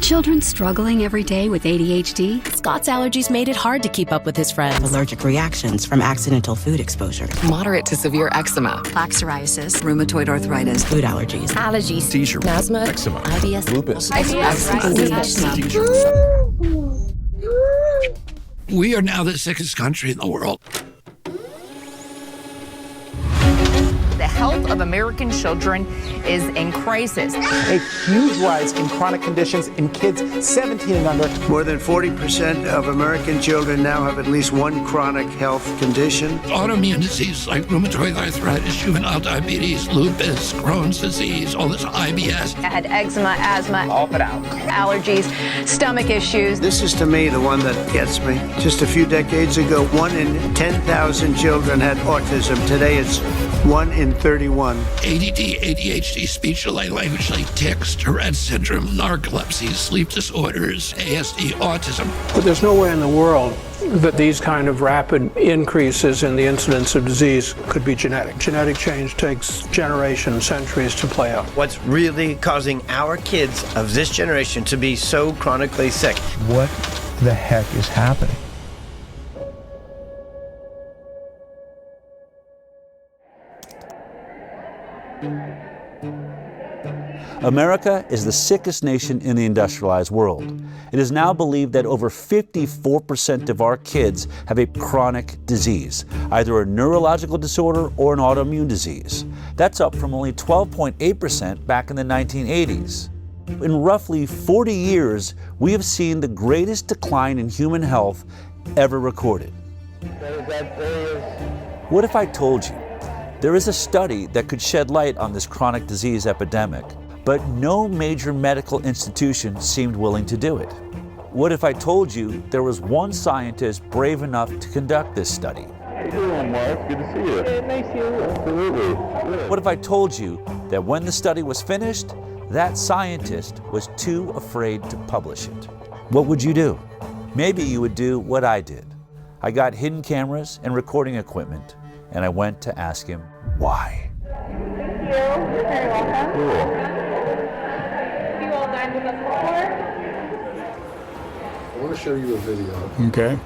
Children struggling every day with ADHD? Scott's allergies made it hard to keep up with his friends. Allergic reactions from accidental food exposure. Moderate to severe eczema. Plaque psoriasis, rheumatoid arthritis, Food allergies. Allergies. Seizure. Asthma. Eczema. IBS. Lupus. ADHD. We are now the sickest country in the world. The health of American children is in crisis. A huge rise in chronic conditions in kids 17 and under. More than 40% of American children now have at least one chronic health condition. Autoimmune diseases like rheumatoid arthritis, juvenile diabetes, lupus, Crohn's disease, all this IBS. I had eczema, asthma, all put out. Allergies, stomach issues. This is to me the one that gets me. Just a few decades ago, 1 in 10,000 children had autism. Today it's 1 in 31. ADD, ADHD, speech delay, language delay, tics, Tourette syndrome, narcolepsy, sleep disorders, ASD, autism. But there's nowhere in the world that these kind of rapid increases in the incidence of disease could be genetic. Genetic change takes generations, centuries to play out. What's really causing our kids of this generation to be so chronically sick? What the heck is happening? America is the sickest nation in the industrialized world. It is now believed that over 54% of our kids have a chronic disease, either a neurological disorder or an autoimmune disease. That's up from only 12.8% back in the 1980s. In roughly 40 years, we have seen the greatest decline in human health ever recorded. What if I told you there is a study that could shed light on this chronic disease epidemic, but no major medical institution seemed willing to do it? What if I told you there was one scientist brave enough to conduct this study? How you doing, Mark? Good to see you. Yeah, nice to see you. Absolutely. What if I told you that when the study was finished, that scientist was too afraid to publish it? What would you do? Maybe you would do what I did. I got hidden cameras and recording equipment, and I went to ask him why. Thank you. You're very welcome. Cool. Have you all dined with us before? I want to show you a video. Okay.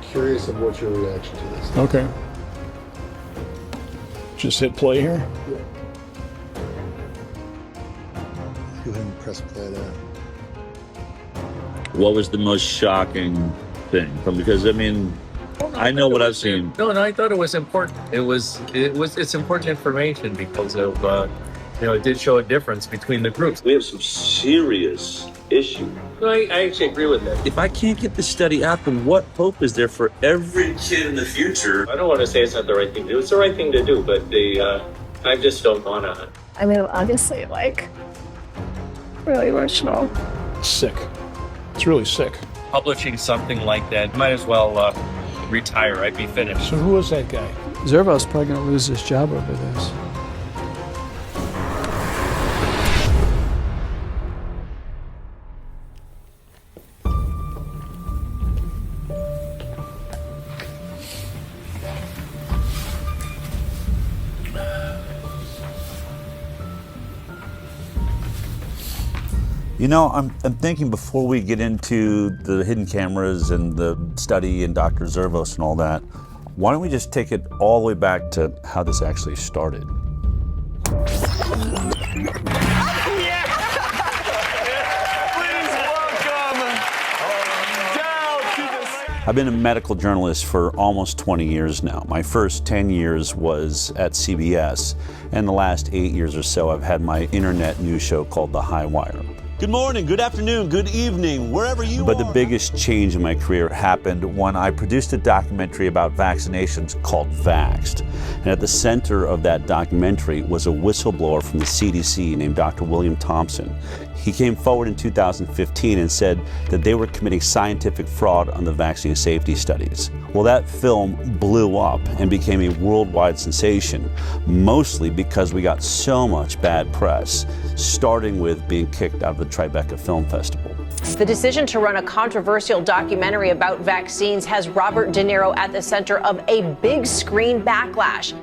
Curious of what your reaction to this is. Okay. Just hit play here. Yeah. Go ahead and press play there. What was the most shocking thing? Because I mean, I know what I've seen. No, I thought it was important. It's important information because of it did show a difference between the groups. We have some serious issues. No, I actually agree with that. If I can't get this study out, then what hope is there for every kid in the future? I don't want to say it's not the right thing to do. It's the right thing to do, but I just don't want to. I mean, obviously, really emotional. Sick. It's really sick. Publishing something like that, might as well retire. I'd be finished. So who was that guy? Zervos probably going to lose his job over this. You know, I'm thinking before we get into the hidden cameras and the study and Dr. Zervos and all that, why don't we just take it all the way back to how this actually started? I've been a medical journalist for almost 20 years now. My first 10 years was at CBS, and the last 8 years or so I've had my internet news show called The High Wire. Good morning, good afternoon, good evening, wherever you are. But the biggest change in my career happened when I produced a documentary about vaccinations called Vaxxed. And at the center of that documentary was a whistleblower from the CDC named Dr. William Thompson. He came forward in 2015 and said that they were committing scientific fraud on the vaccine safety studies. Well, that film blew up and became a worldwide sensation, mostly because we got so much bad press, starting with being kicked out of the Tribeca Film Festival. The decision to run a controversial documentary about vaccines has Robert De Niro at the center of a big screen backlash.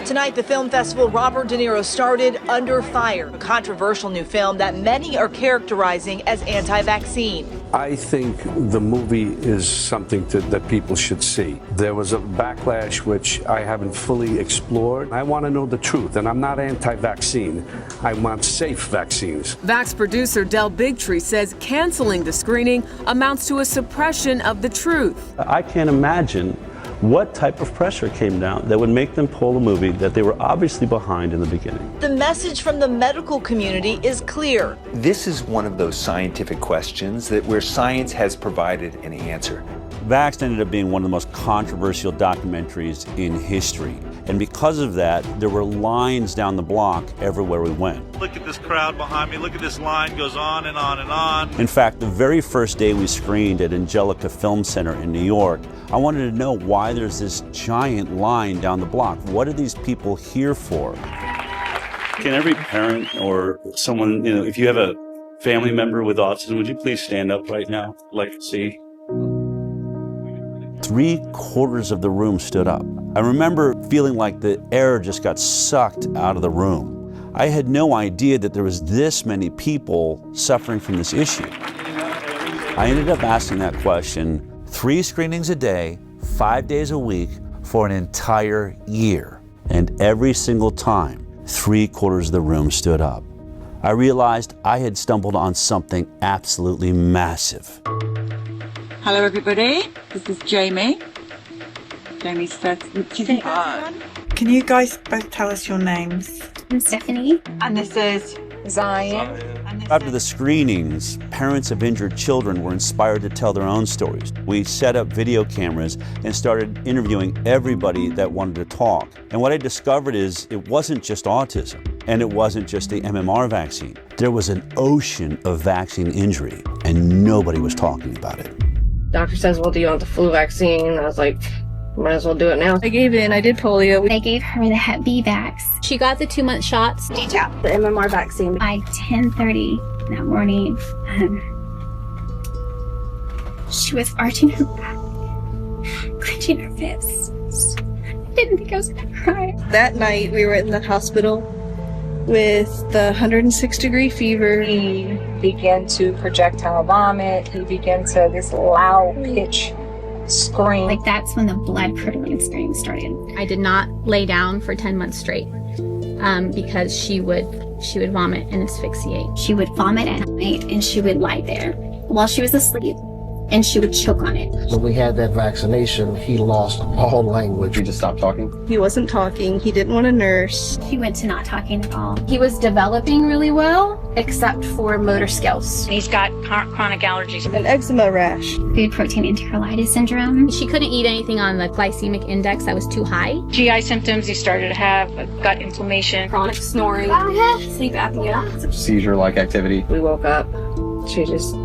Tonight, the film festival Robert De Niro started Under Fire, a controversial new film that many are characterizing as anti-vaccine. I think the movie is something that people should see. There was a backlash which I haven't fully explored. I want to know the truth, and I'm not anti-vaccine. I want safe vaccines. Vax producer Del Bigtri says canceling the screening amounts to a suppression of the truth. I can't imagine what type of pressure came down that would make them pull a movie that they were obviously behind in the beginning. The message from the medical community is clear. This is one of those scientific questions where science has provided an answer. Vaxxed ended up being one of the most controversial documentaries in history. And because of that, there were lines down the block everywhere we went. Look at this crowd behind me. Look at this line goes on and on and on. In fact, the very first day we screened at Angelica Film Center in New York, I wanted to know why there's this giant line down the block. What are these people here for? Can every parent or someone, if you have a family member with autism, would you please stand up right now? I'd like to see. 3/4 of the room stood up. I remember feeling like the air just got sucked out of the room. I had no idea that there was this many people suffering from this issue. I ended up asking that question 3 screenings a day, 5 days a week for an entire year. And every single time, 3/4 of the room stood up. I realized I had stumbled on something absolutely massive. Hello everybody, this is Jamie. Jamie's first. Can you guys both tell us your names? I'm Stephanie. And this is Zion. After the screenings, parents of injured children were inspired to tell their own stories. We set up video cameras and started interviewing everybody that wanted to talk. And what I discovered is it wasn't just autism, and it wasn't just the MMR vaccine. There was an ocean of vaccine injury, and nobody was talking about it. Doctor says, well, do you want the flu vaccine? I was like, might as well do it now. I gave in, I did polio. They gave her the Hep B vax. She got the 2-month shots. Detail. The MMR vaccine. By 10:30 that morning, she was arching her back, clenching her fists. I didn't think I was gonna cry. That night, we were in the hospital with the 106-degree fever. He began to projectile vomit. He began to this loud pitch scream. Like that's when the blood curdling scream started. I did not lay down for 10 months straight because she would vomit and asphyxiate. She would vomit at night and she would lie there while she was asleep and she would choke on it. When we had that vaccination, he lost all language. He just stopped talking? He wasn't talking. He didn't want to nurse. He went to not talking at all. He was developing really well, except for motor skills. He's got chronic allergies. An eczema rash. Food protein enterolitis syndrome. She couldn't eat anything on the glycemic index that was too high. GI symptoms, he started to have gut inflammation. Chronic snoring. Sleep apnea. Seizure-like activity. We woke up. She just...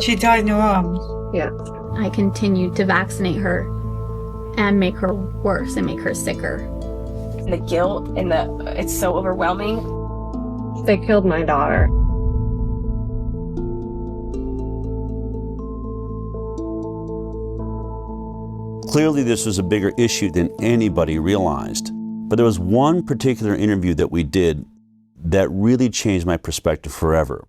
She died in your arms. Yeah. I continued to vaccinate her and make her worse and make her sicker. The guilt and it's so overwhelming. They killed my daughter. Clearly, this was a bigger issue than anybody realized. But there was one particular interview that we did that really changed my perspective forever.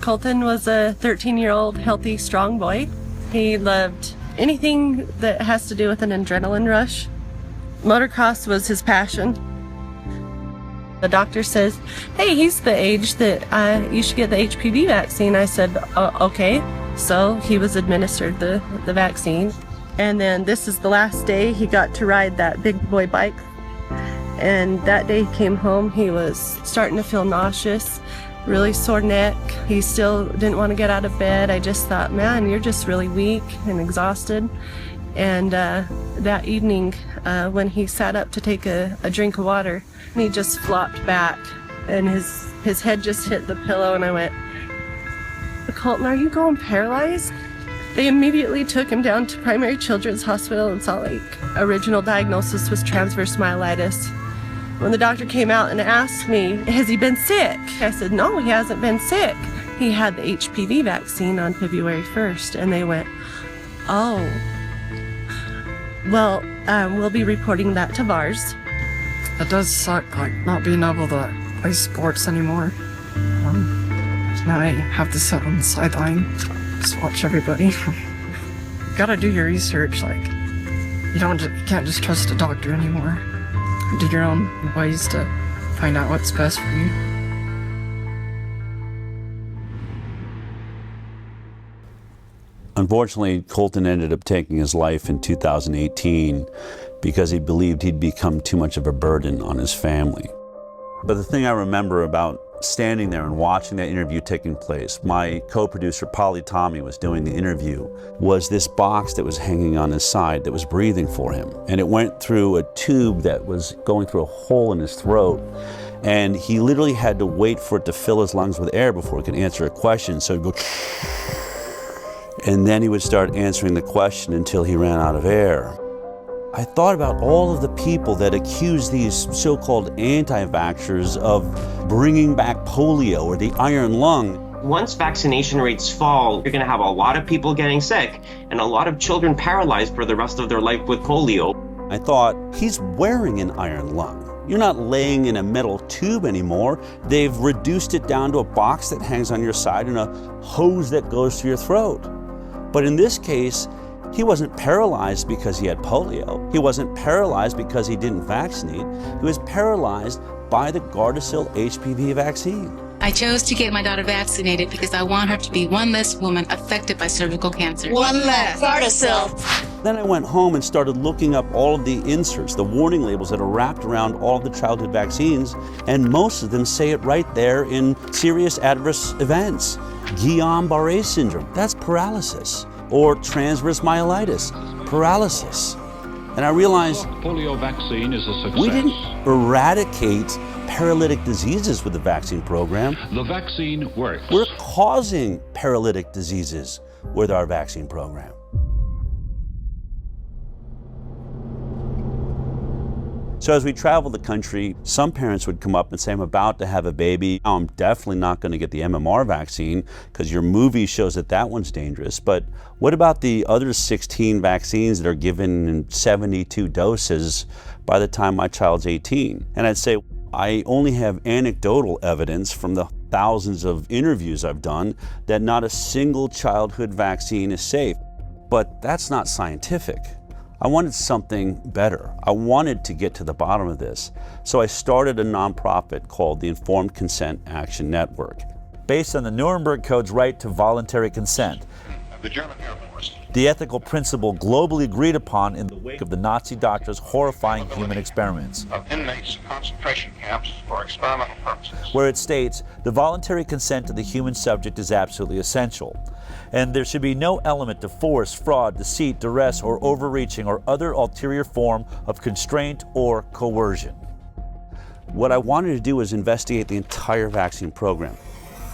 Colton was a 13-year-old healthy, strong boy. He loved anything that has to do with an adrenaline rush. Motocross was his passion. The doctor says, hey, he's the age that you should get the HPV vaccine. I said, okay. So he was administered the vaccine. And then this is the last day he got to ride that big boy bike. And that day he came home, he was starting to feel nauseous, really sore neck. He still didn't want to get out of bed. I just thought, man, you're just really weak and exhausted. And that evening, when he sat up to take a drink of water, he just flopped back and his head just hit the pillow, and I went, Colton, are you going paralyzed? They immediately took him down to Primary Children's Hospital in Salt Lake. Original diagnosis was transverse myelitis. When the doctor came out and asked me, has he been sick? I said, no, he hasn't been sick. He had the HPV vaccine on February 1st, and they went, oh, well, we'll be reporting that to VARS. It does suck, like, not being able to play sports anymore. Now I have to sit on the sideline, just watch everybody. You gotta do your research, like, you can't just trust a doctor anymore. Do your own ways to find out what's best for you. Unfortunately, Colton ended up taking his life in 2018 because he believed he'd become too much of a burden on his family. But the thing I remember about standing there and watching that interview taking place, my co-producer Polly Tommy was doing the interview, was this box that was hanging on his side that was breathing for him. And it went through a tube that was going through a hole in his throat. And he literally had to wait for it to fill his lungs with air before he could answer a question. So he'd go, and then he would start answering the question until he ran out of air. I thought about all of the people that accuse these so-called anti-vaxxers of bringing back polio or the iron lung. Once vaccination rates fall, you're going to have a lot of people getting sick and a lot of children paralyzed for the rest of their life with polio. I thought, he's wearing an iron lung. You're not laying in a metal tube anymore. They've reduced it down to a box that hangs on your side and a hose that goes to your throat. But in this case, he wasn't paralyzed because he had polio. He wasn't paralyzed because he didn't vaccinate. He was paralyzed by the Gardasil HPV vaccine. I chose to get my daughter vaccinated because I want her to be one less woman affected by cervical cancer. One less. Gardasil. Then I went home and started looking up all of the inserts, the warning labels that are wrapped around all of the childhood vaccines, and most of them say it right there in serious adverse events. Guillain-Barré syndrome, that's paralysis. Or transverse myelitis, paralysis. And I realized polio vaccine is a success. We didn't eradicate paralytic diseases with the vaccine program. The vaccine works. We're causing paralytic diseases with our vaccine program. So as we traveled the country, some parents would come up and say, I'm about to have a baby. I'm definitely not going to get the MMR vaccine because your movie shows that that one's dangerous. But what about the other 16 vaccines that are given in 72 doses by the time my child's 18? And I'd say, I only have anecdotal evidence from the thousands of interviews I've done that not a single childhood vaccine is safe. But that's not scientific. I wanted something better. I wanted to get to the bottom of this. So I started a nonprofit called the Informed Consent Action Network. Based on the Nuremberg Code's right to voluntary consent, the German Air Force, the ethical principle globally agreed upon in the wake of the Nazi doctors' horrifying human experiments, of inmates in concentration camps for experimental purposes, where it states the voluntary consent of the human subject is absolutely essential, and there should be no element of force, fraud, deceit, duress, or overreaching or other ulterior form of constraint or coercion. What I wanted to do was investigate the entire vaccine program.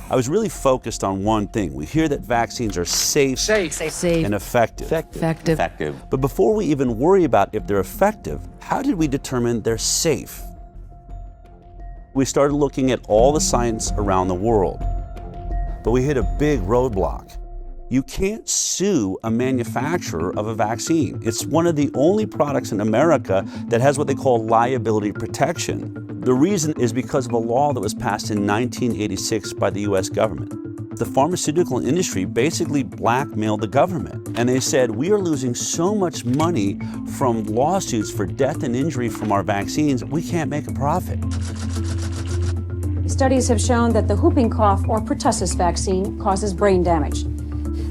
I was really focused on one thing. We hear that vaccines are safe. And effective. But before we even worry about if they're effective, how did we determine they're safe? We started looking at all the science around the world, but we hit a big roadblock. You can't sue a manufacturer of a vaccine. It's one of the only products in America that has what they call liability protection. The reason is because of a law that was passed in 1986 by the US government. The pharmaceutical industry basically blackmailed the government, and they said, we are losing so much money from lawsuits for death and injury from our vaccines, we can't make a profit. Studies have shown that the whooping cough or pertussis vaccine causes brain damage.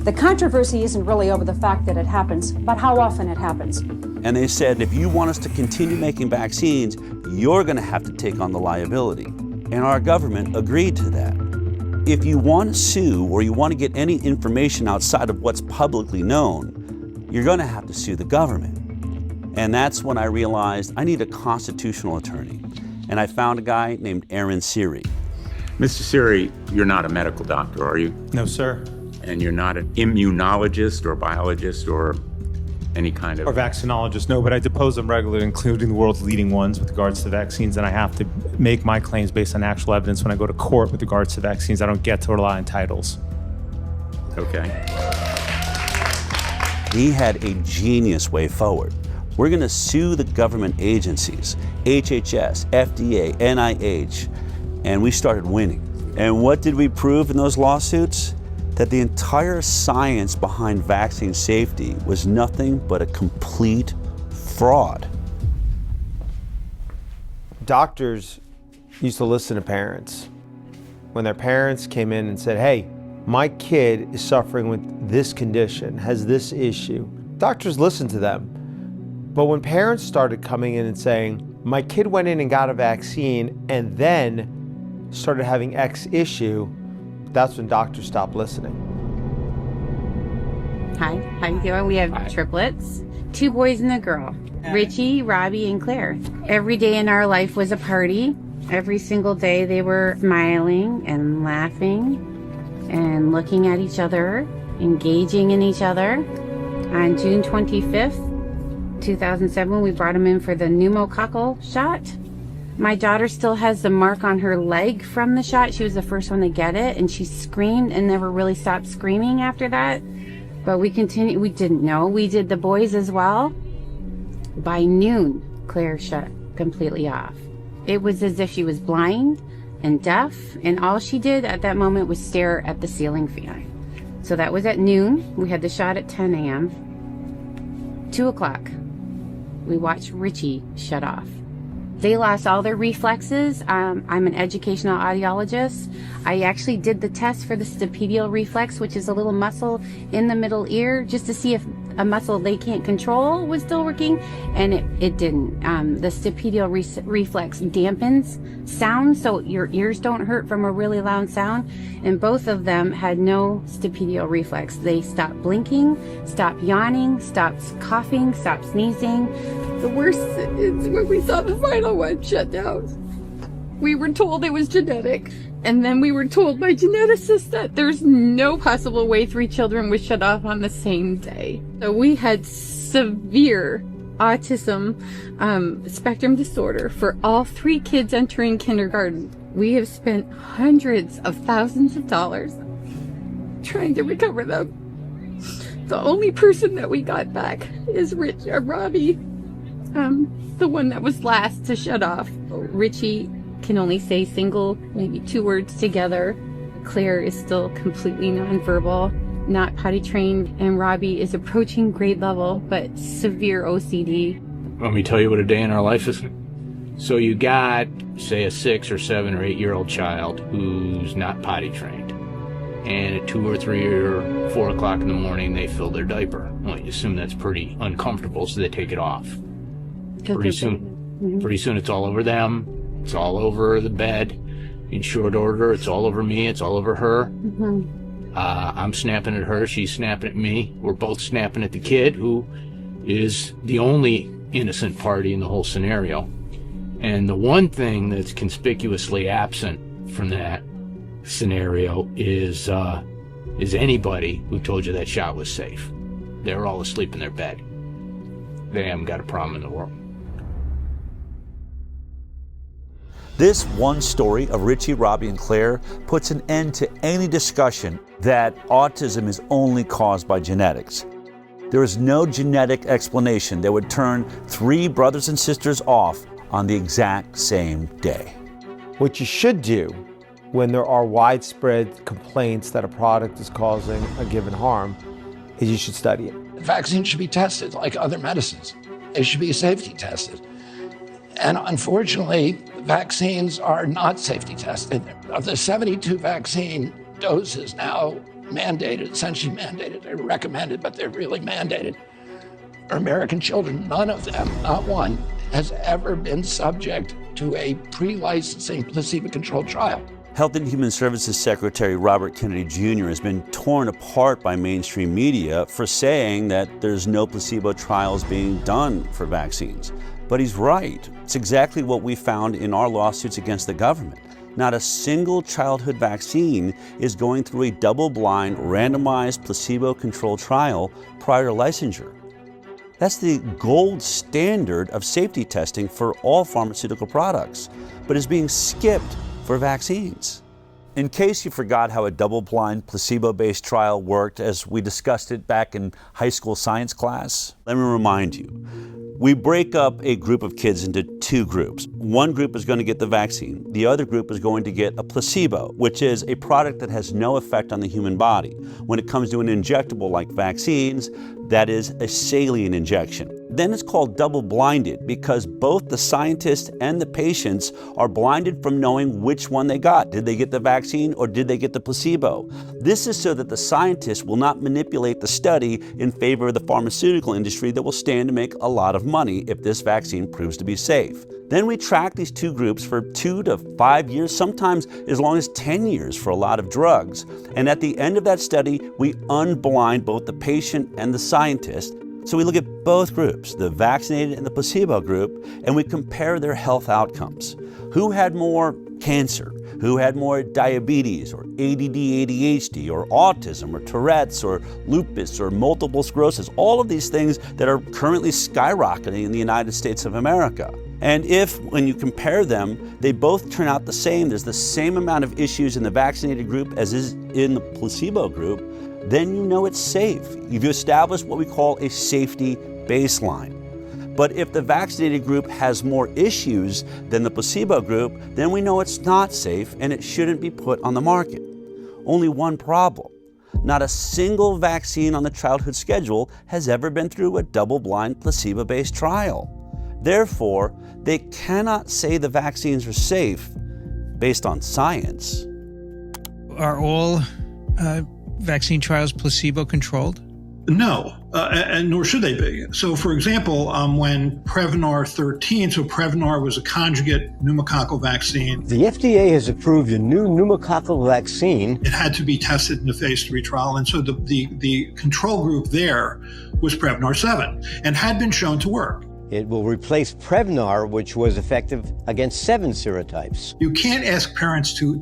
The controversy isn't really over the fact that it happens, but how often it happens. And they said, if you want us to continue making vaccines, you're going to have to take on the liability. And our government agreed to that. If you want to sue or you want to get any information outside of what's publicly known, you're going to have to sue the government. And that's when I realized I need a constitutional attorney. And I found a guy named Aaron Siri. Mr. Siri, you're not a medical doctor, are you? No, sir. And you're not an immunologist or biologist or any kind of... Or vaccinologists, no, but I depose them regularly, including the world's leading ones with regards to vaccines, and I have to make my claims based on actual evidence when I go to court with regards to vaccines. I don't get to rely on titles. Okay. He had a genius way forward. We're going to sue the government agencies, HHS, FDA, NIH, and we started winning. And what did we prove in those lawsuits? That the entire science behind vaccine safety was nothing but a complete fraud. Doctors used to listen to parents. When their parents came in and said, hey, my kid is suffering with this condition, has this issue, doctors listened to them. But when parents started coming in and saying, my kid went in and got a vaccine and then started having X issue, that's when doctors stopped listening. Hi, how you doing? We have triplets, 2 boys and a girl, Richie, Robbie, and Claire. Every day in our life was a party. Every single day they were smiling and laughing and looking at each other, engaging in each other. On June 25th, 2007, we brought them in for the pneumococcal shot. My daughter still has the mark on her leg from the shot. She was the first one to get it, and she screamed and never really stopped screaming after that. But we continued. We didn't know. We did the boys as well. By noon, Claire shut completely off. It was as if she was blind and deaf, and all she did at that moment was stare at the ceiling fan. So that was at noon. We had the shot at 10 a.m. 2 o'clock. We watched Richie shut off. They lost all their reflexes. I'm an educational audiologist. I actually did the test for the stapedial reflex, which is a little muscle in the middle ear, just to see if a muscle they can't control was still working, and it didn't. The stapedial reflex dampens sound, so your ears don't hurt from a really loud sound, and both of them had no stapedial reflex. They stopped blinking, stopped yawning, stopped coughing, stopped sneezing. The worst is when we saw the final one shut down. We were told it was genetic, and then we were told by geneticists that there's no possible way 3 children would shut off on the same day. So we had severe autism spectrum disorder for all 3 kids entering kindergarten. We have spent hundreds of thousands of dollars trying to recover them. The only person that we got back is Robbie, the one that was last to shut off. Richie can only say single, maybe 2 words together. Claire is still completely nonverbal, not potty trained, and Robbie is approaching grade level, but severe OCD. Want me to tell you what a day in our life is? So you got, say, a 6 or 7 or 8-year-old child who's not potty trained, and at 2 or 3 or 4 o'clock in the morning they fill their diaper. Well, you assume that's pretty uncomfortable, so they take it off. Pretty soon it's all over them. It's all over the bed. In short order, it's all over me. It's all over her. I'm snapping at her. She's snapping at me. We're both snapping at the kid, who is the only innocent party in the whole scenario. And the one thing that's conspicuously absent from that scenario is anybody who told you that shot was safe. They're all asleep in their bed. They haven't got a problem in the world. This one story of Richie, Robbie, and Claire puts an end to any discussion that autism is only caused by genetics. There is no genetic explanation that would turn 3 brothers and sisters off on the exact same day. What you should do when there are widespread complaints that a product is causing a given harm is you should study it. Vaccines should be tested like other medicines. They should be safety tested. And unfortunately, vaccines are not safety tested. Of the 72 vaccine doses now mandated, essentially mandated, they're recommended, but they're really mandated, for American children, none of them, not one, has ever been subject to a pre-licensing placebo-controlled trial. Health and Human Services Secretary Robert Kennedy Jr. has been torn apart by mainstream media for saying that there's no placebo trials being done for vaccines. But he's right. It's exactly what we found in our lawsuits against the government. Not a single childhood vaccine is going through a double-blind, randomized, placebo-controlled trial prior to licensure. That's the gold standard of safety testing for all pharmaceutical products, but is being skipped for vaccines. In case you forgot how a double-blind, placebo-based trial worked as we discussed it back in high school science class, let me remind you. We break up a group of kids into two groups. One group is going to get the vaccine. The other group is going to get a placebo, which is a product that has no effect on the human body. When it comes to an injectable like vaccines, that is a saline injection. Then it's called double-blinded because both the scientists and the patients are blinded from knowing which one they got. Did they get the vaccine or did they get the placebo? This is so that the scientists will not manipulate the study in favor of the pharmaceutical industry that will stand to make a lot of money if this vaccine proves to be safe. Then we track these two groups for 2 to 5 years, sometimes as long as 10 years for a lot of drugs. And at the end of that study, we unblind both the patient and the scientist. So we look at both groups, the vaccinated and the placebo group, and we compare their health outcomes. Who had more cancer? Who had more diabetes or ADD, ADHD or autism or Tourette's or lupus or multiple sclerosis? All of these things that are currently skyrocketing in the United States of America. And if, when you compare them, they both turn out the same, there's the same amount of issues in the vaccinated group as is in the placebo group, then you know it's safe. You've established what we call a safety baseline. But if the vaccinated group has more issues than the placebo group, then we know it's not safe and it shouldn't be put on the market. Only one problem. Not a single vaccine on the childhood schedule has ever been through a double-blind placebo-based trial. Therefore, they cannot say the vaccines are safe based on science. Are all vaccine trials placebo-controlled? No, and nor should they be. So, for example, when Prevnar 13, so Prevnar was a conjugate pneumococcal vaccine. The FDA has approved a new pneumococcal vaccine. It had to be tested in a phase 3 trial, and so the control group there was Prevnar 7 and had been shown to work. It will replace Prevnar, which was effective against 7 serotypes. You can't ask parents to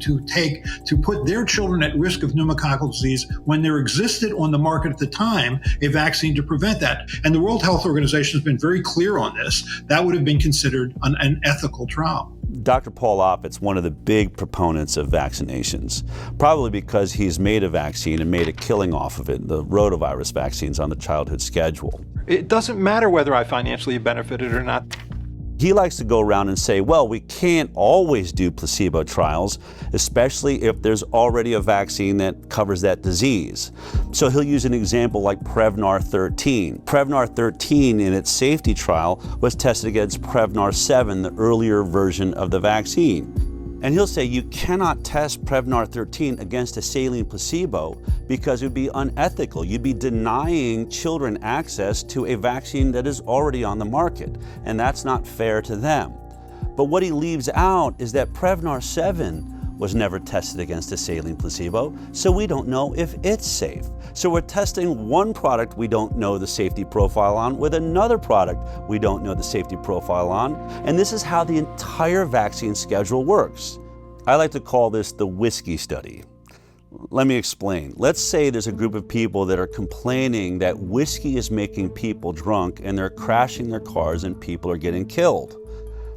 put their children at risk of pneumococcal disease when there existed on the market at the time a vaccine to prevent that. And the World Health Organization has been very clear on this. That would have been considered an ethical trial. Dr. Paul Offit's one of the big proponents of vaccinations, probably because he's made a vaccine and made a killing off of it, the rotavirus vaccines on the childhood schedule. It doesn't matter whether I financially benefited or not. He likes to go around and say, well, we can't always do placebo trials, especially if there's already a vaccine that covers that disease. So he'll use an example like Prevnar 13. Prevnar 13 in its safety trial was tested against Prevnar 7, the earlier version of the vaccine. And he'll say you cannot test Prevnar 13 against a saline placebo because it would be unethical. You'd be denying children access to a vaccine that is already on the market, and that's not fair to them. But what he leaves out is that Prevnar 7 was never tested against a saline placebo, so we don't know if it's safe. So we're testing one product we don't know the safety profile on with another product we don't know the safety profile on, and this is how the entire vaccine schedule works. I like to call this the whiskey study. Let me explain. Let's say there's a group of people that are complaining that whiskey is making people drunk and they're crashing their cars and people are getting killed.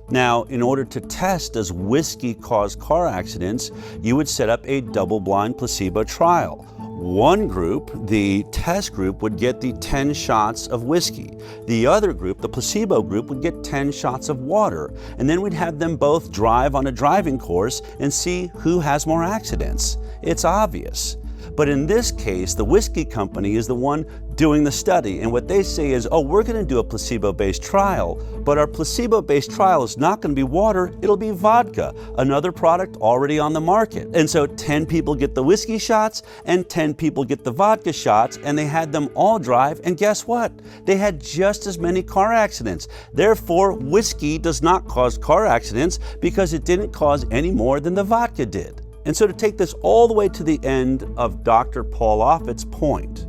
Now, in order to test does whiskey cause car accidents, you would set up a double-blind placebo trial. One group, the test group, would get the 10 shots of whiskey. The other group, the placebo group, would get 10 shots of water. And then we'd have them both drive on a driving course and see who has more accidents. It's obvious. But in this case, the whiskey company is the one doing the study. And what they say is, oh, we're going to do a placebo-based trial, but our placebo-based trial is not going to be water, it'll be vodka, another product already on the market. And so 10 people get the whiskey shots and 10 people get the vodka shots, and they had them all drive, and guess what? They had just as many car accidents. Therefore, whiskey does not cause car accidents because it didn't cause any more than the vodka did. And so to take this all the way to the end of Dr. Paul Offit's point,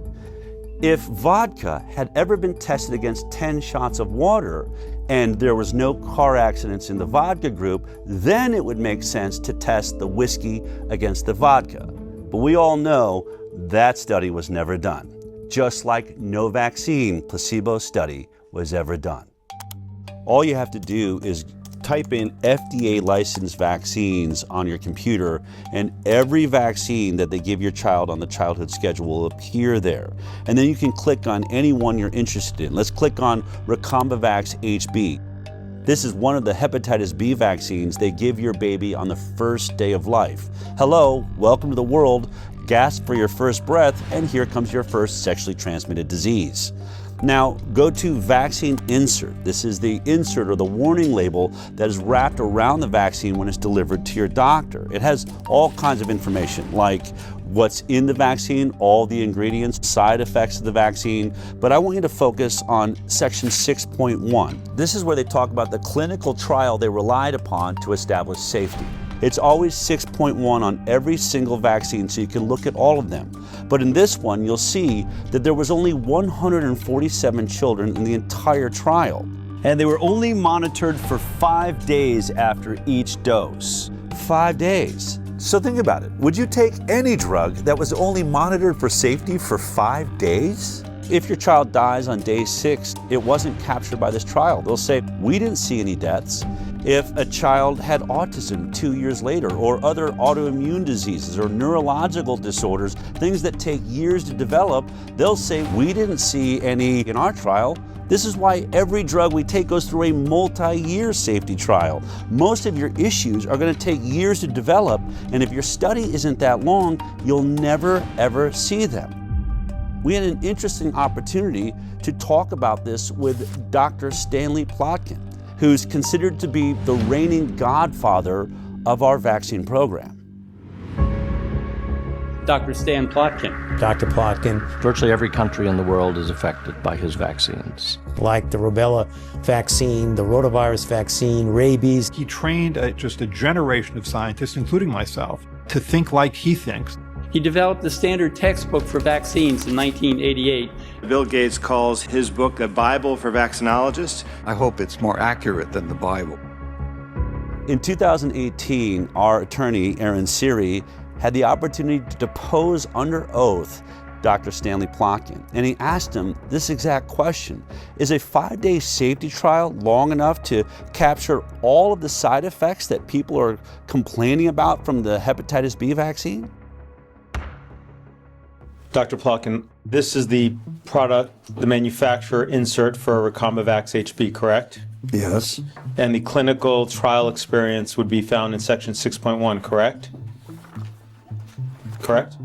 if vodka had ever been tested against 10 shots of water and there was no car accidents in the vodka group, then it would make sense to test the whiskey against the vodka. But we all know that study was never done, just like no vaccine placebo study was ever done. All you have to do is type in FDA licensed vaccines on your computer, and every vaccine that they give your child on the childhood schedule will appear there. And then you can click on any one you're interested in. Let's click on Recombavax HB. This is one of the hepatitis B vaccines they give your baby on the first day of life. Hello, welcome to the world. Gasp for your first breath, and here comes your first sexually transmitted disease. Now, go to vaccine insert. This is the insert or the warning label that is wrapped around the vaccine when it's delivered to your doctor. It has all kinds of information like what's in the vaccine, all the ingredients, side effects of the vaccine, but I want you to focus on section 6.1. This is where they talk about the clinical trial they relied upon to establish safety. It's always 6.1 on every single vaccine, so you can look at all of them. But in this one, you'll see that there was only 147 children in the entire trial. And they were only monitored for 5 days after each dose. 5 days. So think about it. Would you take any drug that was only monitored for safety for 5 days? If your child dies on day 6, it wasn't captured by this trial. They'll say, we didn't see any deaths. If a child had autism 2 years later, or other autoimmune diseases or neurological disorders, things that take years to develop, they'll say, we didn't see any in our trial. This is why every drug we take goes through a multi-year safety trial. Most of your issues are going to take years to develop, and if your study isn't that long, you'll never ever see them. We had an interesting opportunity to talk about this with Dr. Stanley Plotkin, who's considered to be the reigning godfather of our vaccine program. Dr. Stan Plotkin. Dr. Plotkin. Virtually every country in the world is affected by his vaccines. Like the rubella vaccine, the rotavirus vaccine, rabies. He trained just a generation of scientists, including myself, to think like he thinks. He developed the standard textbook for vaccines in 1988. Bill Gates calls his book a Bible for vaccinologists. I hope it's more accurate than the Bible. In 2018, our attorney, Aaron Siri, had the opportunity to depose under oath Dr. Stanley Plotkin, and he asked him this exact question. Is a 5-day safety trial long enough to capture all of the side effects that people are complaining about from the hepatitis B vaccine? Dr. Plotkin, this is the product, the manufacturer insert for Recombavax HB, correct? Yes. And the clinical trial experience would be found in section 6.1, correct? Correct?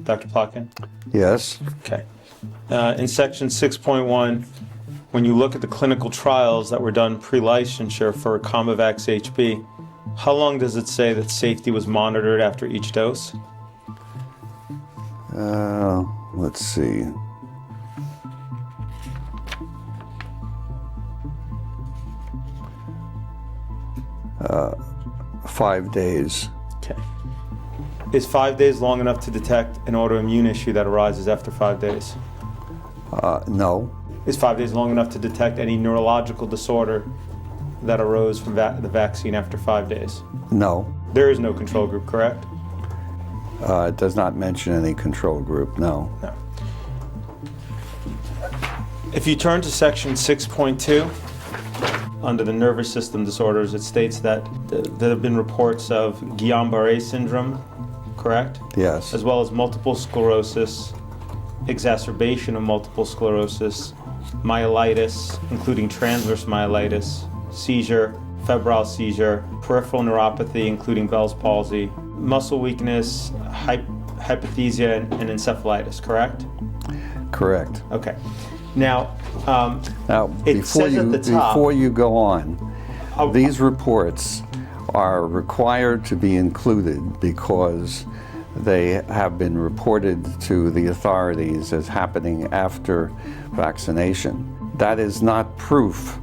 Dr. Plotkin? Yes. Okay. In section 6.1, when you look at the clinical trials that were done pre-licensure for Recombavax HB, how long does it say that safety was monitored after each dose? Let's see. Uh, 5 days. Okay. Is 5 days long enough to detect an autoimmune issue that arises after 5 days? No. Is 5 days long enough to detect any neurological disorder that arose from the vaccine after 5 days? No. There is no control group, correct? It does not mention any control group, no. No. If you turn to section 6.2, under the nervous system disorders, it states that there have been reports of Guillain-Barré syndrome, correct? Yes. As well as multiple sclerosis, exacerbation of multiple sclerosis, myelitis, including transverse myelitis, seizure, febrile seizure, peripheral neuropathy, including Bell's palsy, muscle weakness, hypothesia, and encephalitis, correct? Correct. Okay. Now, it says at the top, before you go on, these reports are required to be included because they have been reported to the authorities as happening after vaccination. That is not proof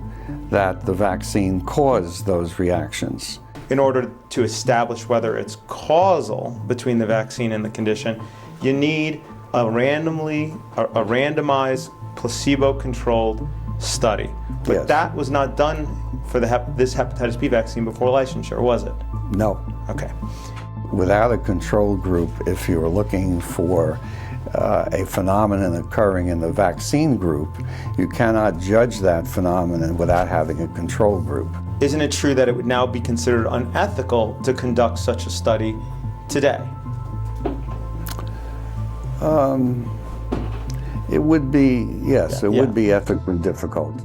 that the vaccine caused those reactions. In order to establish whether it's causal between the vaccine and the condition, you need a randomized, placebo-controlled study. But yes. That was not done for this hepatitis B vaccine before licensure, was it? No. Okay. Without a control group, if you're looking for a phenomenon occurring in the vaccine group, you cannot judge that phenomenon without having a control group. Isn't it true that it would now be considered unethical to conduct such a study today? It would be, yes, it would be ethically difficult.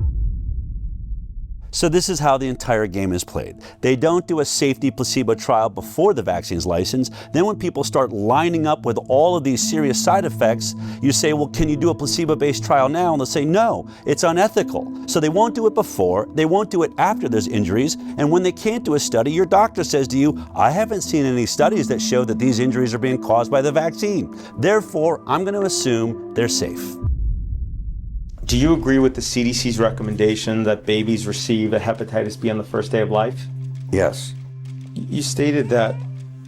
So this is how the entire game is played. They don't do a safety placebo trial before the vaccine's licensed. Then when people start lining up with all of these serious side effects, you say, well, can you do a placebo-based trial now? And they'll say, no, it's unethical. So they won't do it before, they won't do it after there's injuries, and when they can't do a study, your doctor says to you, I haven't seen any studies that show that these injuries are being caused by the vaccine. Therefore, I'm going to assume they're safe. Do you agree with the CDC's recommendation that babies receive a hepatitis B on the first day of life? Yes. You stated that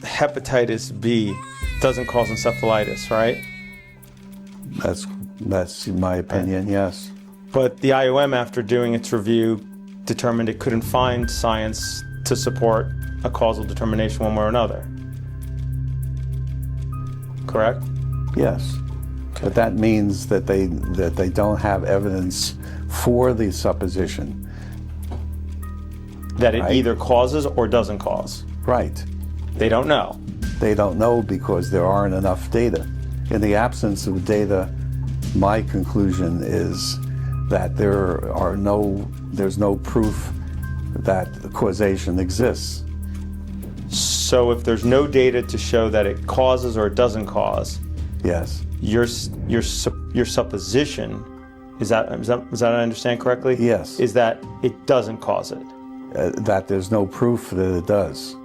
hepatitis B doesn't cause encephalitis, right? That's my opinion, yes. But the IOM, after doing its review, determined it couldn't find science to support a causal determination one way or another. Correct? Yes. But that means that they don't have evidence for the supposition. That it either causes or doesn't cause. Right. They don't know. They don't know because there aren't enough data. In the absence of data, my conclusion is that there's no proof that causation exists. So if there's no data to show that it causes or it doesn't cause, yes. Your supposition, is that I understand correctly? Yes. Is that it doesn't cause it? That there's no proof that it does.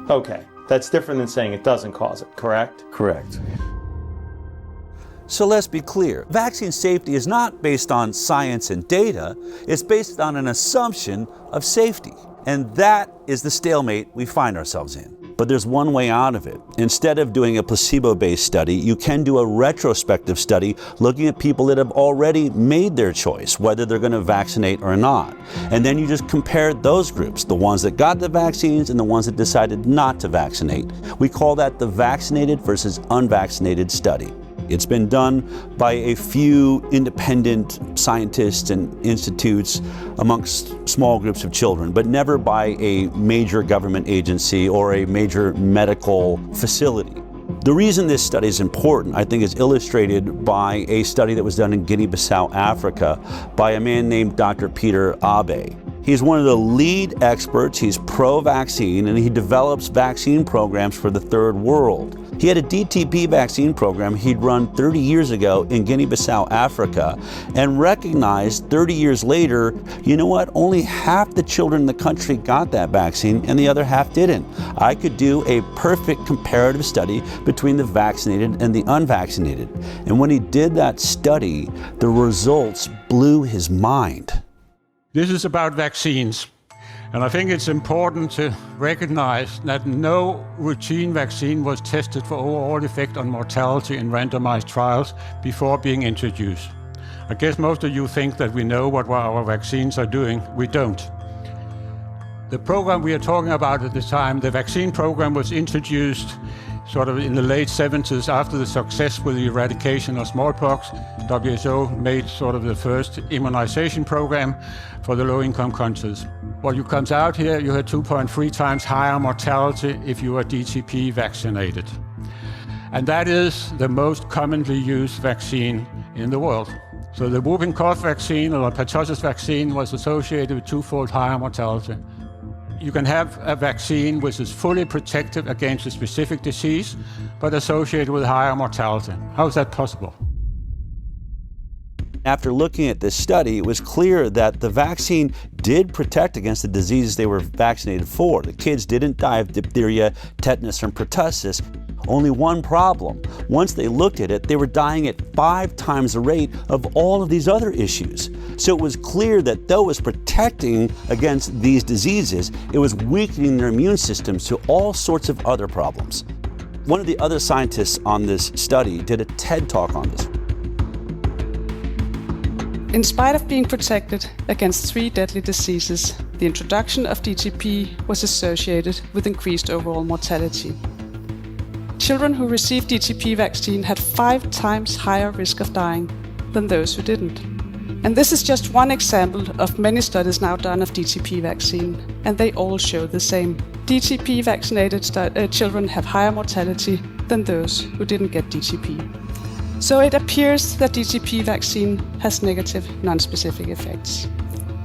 Okay, that's different than saying it doesn't cause it, correct? Correct. So let's be clear. Vaccine safety is not based on science and data, it's based on an assumption of safety. And that is the stalemate we find ourselves in. But there's one way out of it. Instead of doing a placebo-based study, you can do a retrospective study looking at people that have already made their choice, whether they're going to vaccinate or not. And then you just compare those groups, the ones that got the vaccines and the ones that decided not to vaccinate. We call that the vaccinated versus unvaccinated study. It's been done by a few independent scientists and institutes amongst small groups of children, but never by a major government agency or a major medical facility. The reason this study is important, I think, is illustrated by a study that was done in Guinea-Bissau, Africa, by a man named Dr. Peter Abe. He's one of the lead experts, he's pro-vaccine, and he develops vaccine programs for the third world. He had a DTP vaccine program he'd run 30 years ago in Guinea-Bissau, Africa, and recognized 30 years later, you know what, only half the children in the country got that vaccine and the other half didn't. I could do a perfect comparative study between the vaccinated and the unvaccinated. And when he did that study, the results blew his mind. This is about vaccines. And I think it's important to recognize that no routine vaccine was tested for overall effect on mortality in randomized trials before being introduced. I guess most of you think that we know what our vaccines are doing. We don't. The program we are talking about at the time, the vaccine program, was introduced sort of in the late 70s after the success with the eradication of smallpox. WHO made sort of the first immunization program for the low-income countries. What you comes out here, you had 2.3 times higher mortality if you are DTP vaccinated. And that is the most commonly used vaccine in the world. So the whooping cough vaccine or pertussis vaccine was associated with twofold higher mortality. You can have a vaccine which is fully protective against a specific disease, but associated with higher mortality. How is that possible? After looking at this study, it was clear that the vaccine did protect against the diseases they were vaccinated for. The kids didn't die of diphtheria, tetanus, and pertussis. Only one problem. Once they looked at it, they were dying at 5 times the rate of all of these other issues. So it was clear that though it was protecting against these diseases, it was weakening their immune systems to all sorts of other problems. One of the other scientists on this study did a TED Talk on this. In spite of being protected against 3 deadly diseases, the introduction of DTP was associated with increased overall mortality. children who received DTP vaccine had 5 times higher risk of dying than those who didn't. And this is just one example of many studies now done of DTP vaccine, and they all show the same. DTP vaccinated children have higher mortality than those who didn't get DTP. So it appears that DTP vaccine has negative non-specific effects.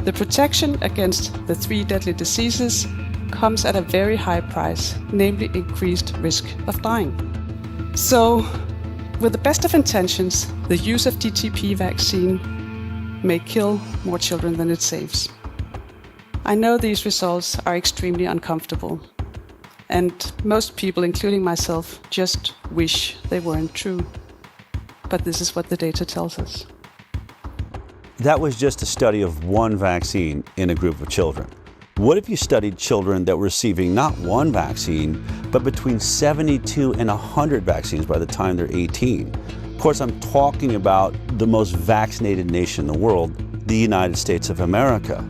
The protection against the 3 deadly diseases comes at a very high price, namely increased risk of dying. So, with the best of intentions, the use of DTP vaccine may kill more children than it saves. I know these results are extremely uncomfortable, and most people, including myself, just wish they weren't true. But this is what the data tells us. That was just a study of one vaccine in a group of children. What if you studied children that were receiving not one vaccine, but between 72 and 100 vaccines by the time they're 18? Of course, I'm talking about the most vaccinated nation in the world, the United States of America.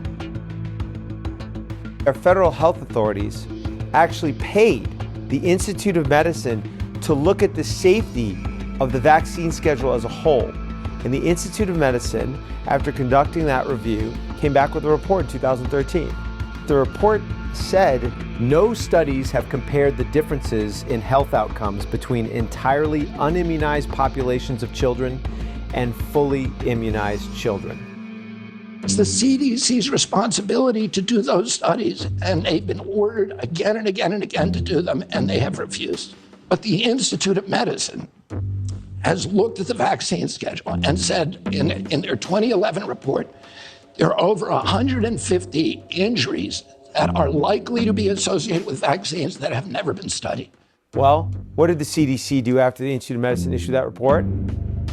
Our federal health authorities actually paid the Institute of Medicine to look at the safety of the vaccine schedule as a whole. And the Institute of Medicine, after conducting that review, came back with a report in 2013. The report said no studies have compared the differences in health outcomes between entirely unimmunized populations of children and fully immunized children. It's the CDC's responsibility to do those studies, and they've been ordered again and again and again to do them, and they have refused. But the Institute of Medicine has looked at the vaccine schedule and said in their 2011 report, there are over 150 injuries that are likely to be associated with vaccines that have never been studied. Well, what did the CDC do after the Institute of Medicine issued that report?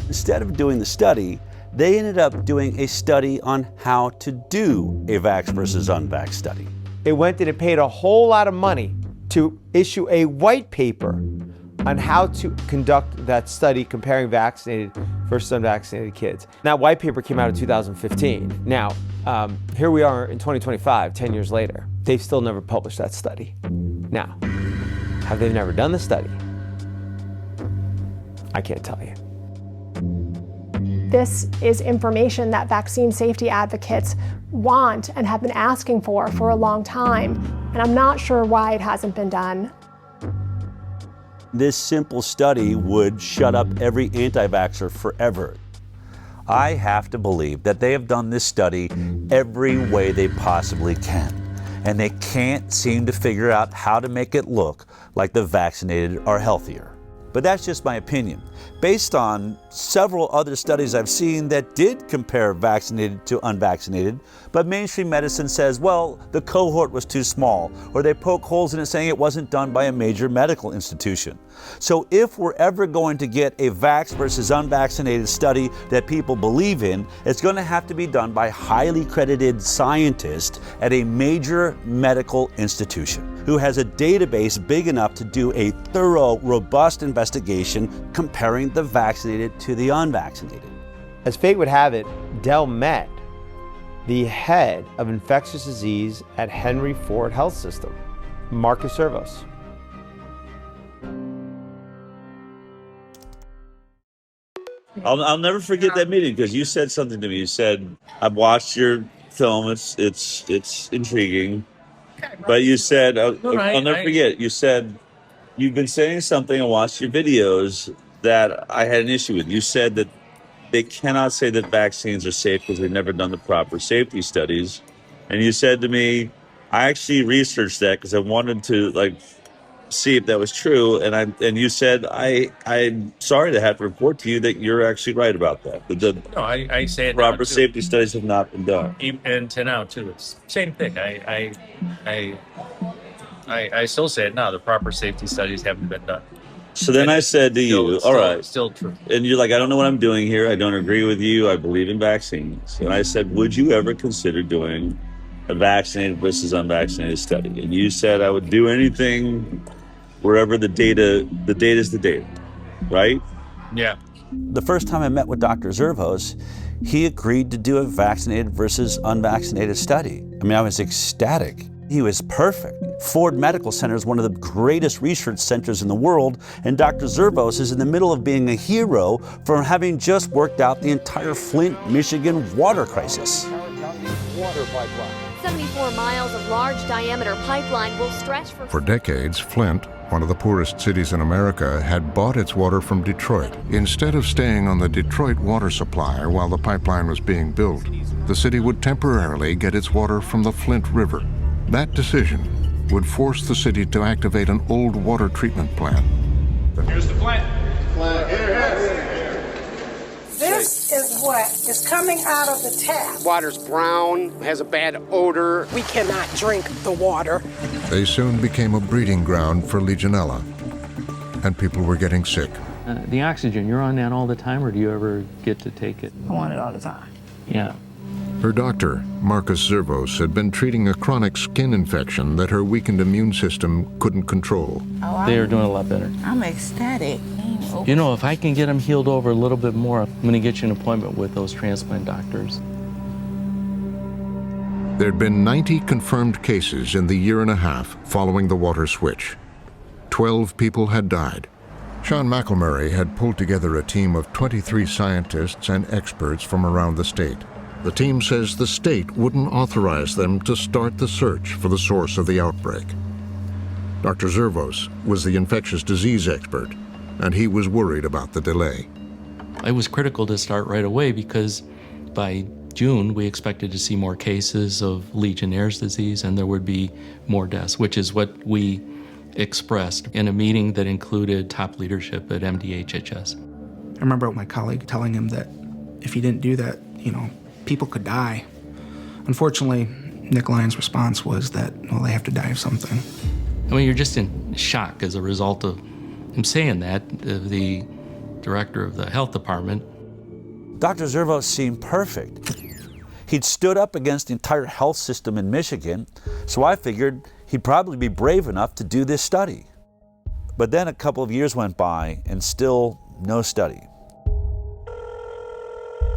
Instead of doing the study, they ended up doing a study on how to do a vax versus unvax study. It went and it paid a whole lot of money to issue a white paper on how to conduct that study comparing vaccinated versus unvaccinated kids. That white paper came out in 2015. Now, here we are in 2025, 10 years later. They've still never published that study. Now, have they never done the study? I can't tell you. This is information that vaccine safety advocates want and have been asking for a long time, and I'm not sure why it hasn't been done. This simple study would shut up every anti-vaxxer forever. I have to believe that they have done this study every way they possibly can, and they can't seem to figure out how to make it look like the vaccinated are healthier. But that's just my opinion, based on several other studies I've seen that did compare vaccinated to unvaccinated, but mainstream medicine says, well, the cohort was too small, or they poke holes in it saying it wasn't done by a major medical institution. So if we're ever going to get a vax versus unvaccinated study that people believe in, it's going to have to be done by highly credited scientists at a major medical institution who has a database big enough to do a thorough, robust investigation comparing the vaccinated to the unvaccinated. As fate would have it, Del met the head of infectious disease at Henry Ford Health System, Markusom Zervosum. I'll never forget that meeting because you said something to me. You said, "I've watched your film. It's intriguing." But you said, I'll never forget. You said you've been saying something. I watched your videos that I had an issue with. You said that they cannot say that vaccines are safe because they've never done the proper safety studies. And you said to me, I actually researched that because I wanted to see if that was true. And you said, I'm sorry to have to report to you that you're actually right about that. No, I say it proper safety studies have not been done. And to now too, it's same thing. I still say it now. The proper safety studies haven't been done. So then I said to you, all right. Still true. And you're like, I don't know what I'm doing here. I don't agree with you. I believe in vaccines. And I said, would you ever consider doing a vaccinated versus unvaccinated study? And you said I would do anything wherever the data is the data, right? Yeah. The first time I met with Dr. Zervos, he agreed to do a vaccinated versus unvaccinated study. I mean, I was ecstatic. He was perfect. Ford Medical Center is one of the greatest research centers in the world, and Dr. Zervos is in the middle of being a hero for having just worked out the entire Flint, Michigan water crisis. 74 miles of large diameter pipeline will stretch For decades, Flint, one of the poorest cities in America, had bought its water from Detroit. Instead of staying on the Detroit water supply while the pipeline was being built, the city would temporarily get its water from the Flint River. That decision would force the city to activate an old water treatment plant. Here's the plant. This is what is coming out of the tap. Water's brown, has a bad odor. We cannot drink the water. They soon became a breeding ground for Legionella, and people were getting sick. The oxygen, you're on that all the time, or do you ever get to take it? I want it all the time. Yeah. Her doctor, Markus Zervos, had been treating a chronic skin infection that her weakened immune system couldn't control. They are doing a lot better. I'm ecstatic. You know, if I can get them healed over a little bit more, I'm going to get you an appointment with those transplant doctors. There'd been 90 confirmed cases in the year and a half following the water switch. 12 people had died. Sean McElmurray had pulled together a team of 23 scientists and experts from around the state. The team says the state wouldn't authorize them to start the search for the source of the outbreak. Dr. Zervos was the infectious disease expert, and he was worried about the delay. It was critical to start right away because by June we expected to see more cases of Legionnaire's disease and there would be more deaths, which is what we expressed in a meeting that included top leadership at MDHHS. I remember my colleague telling him that if he didn't do that, people could die. Unfortunately, Nick Lyon's response was that, well, they have to die of something. I mean, you're just in shock as a result of him saying that, the director of the health department. Dr. Zervos seemed perfect. He'd stood up against the entire health system in Michigan, so I figured he'd probably be brave enough to do this study. But then a couple of years went by and still no study.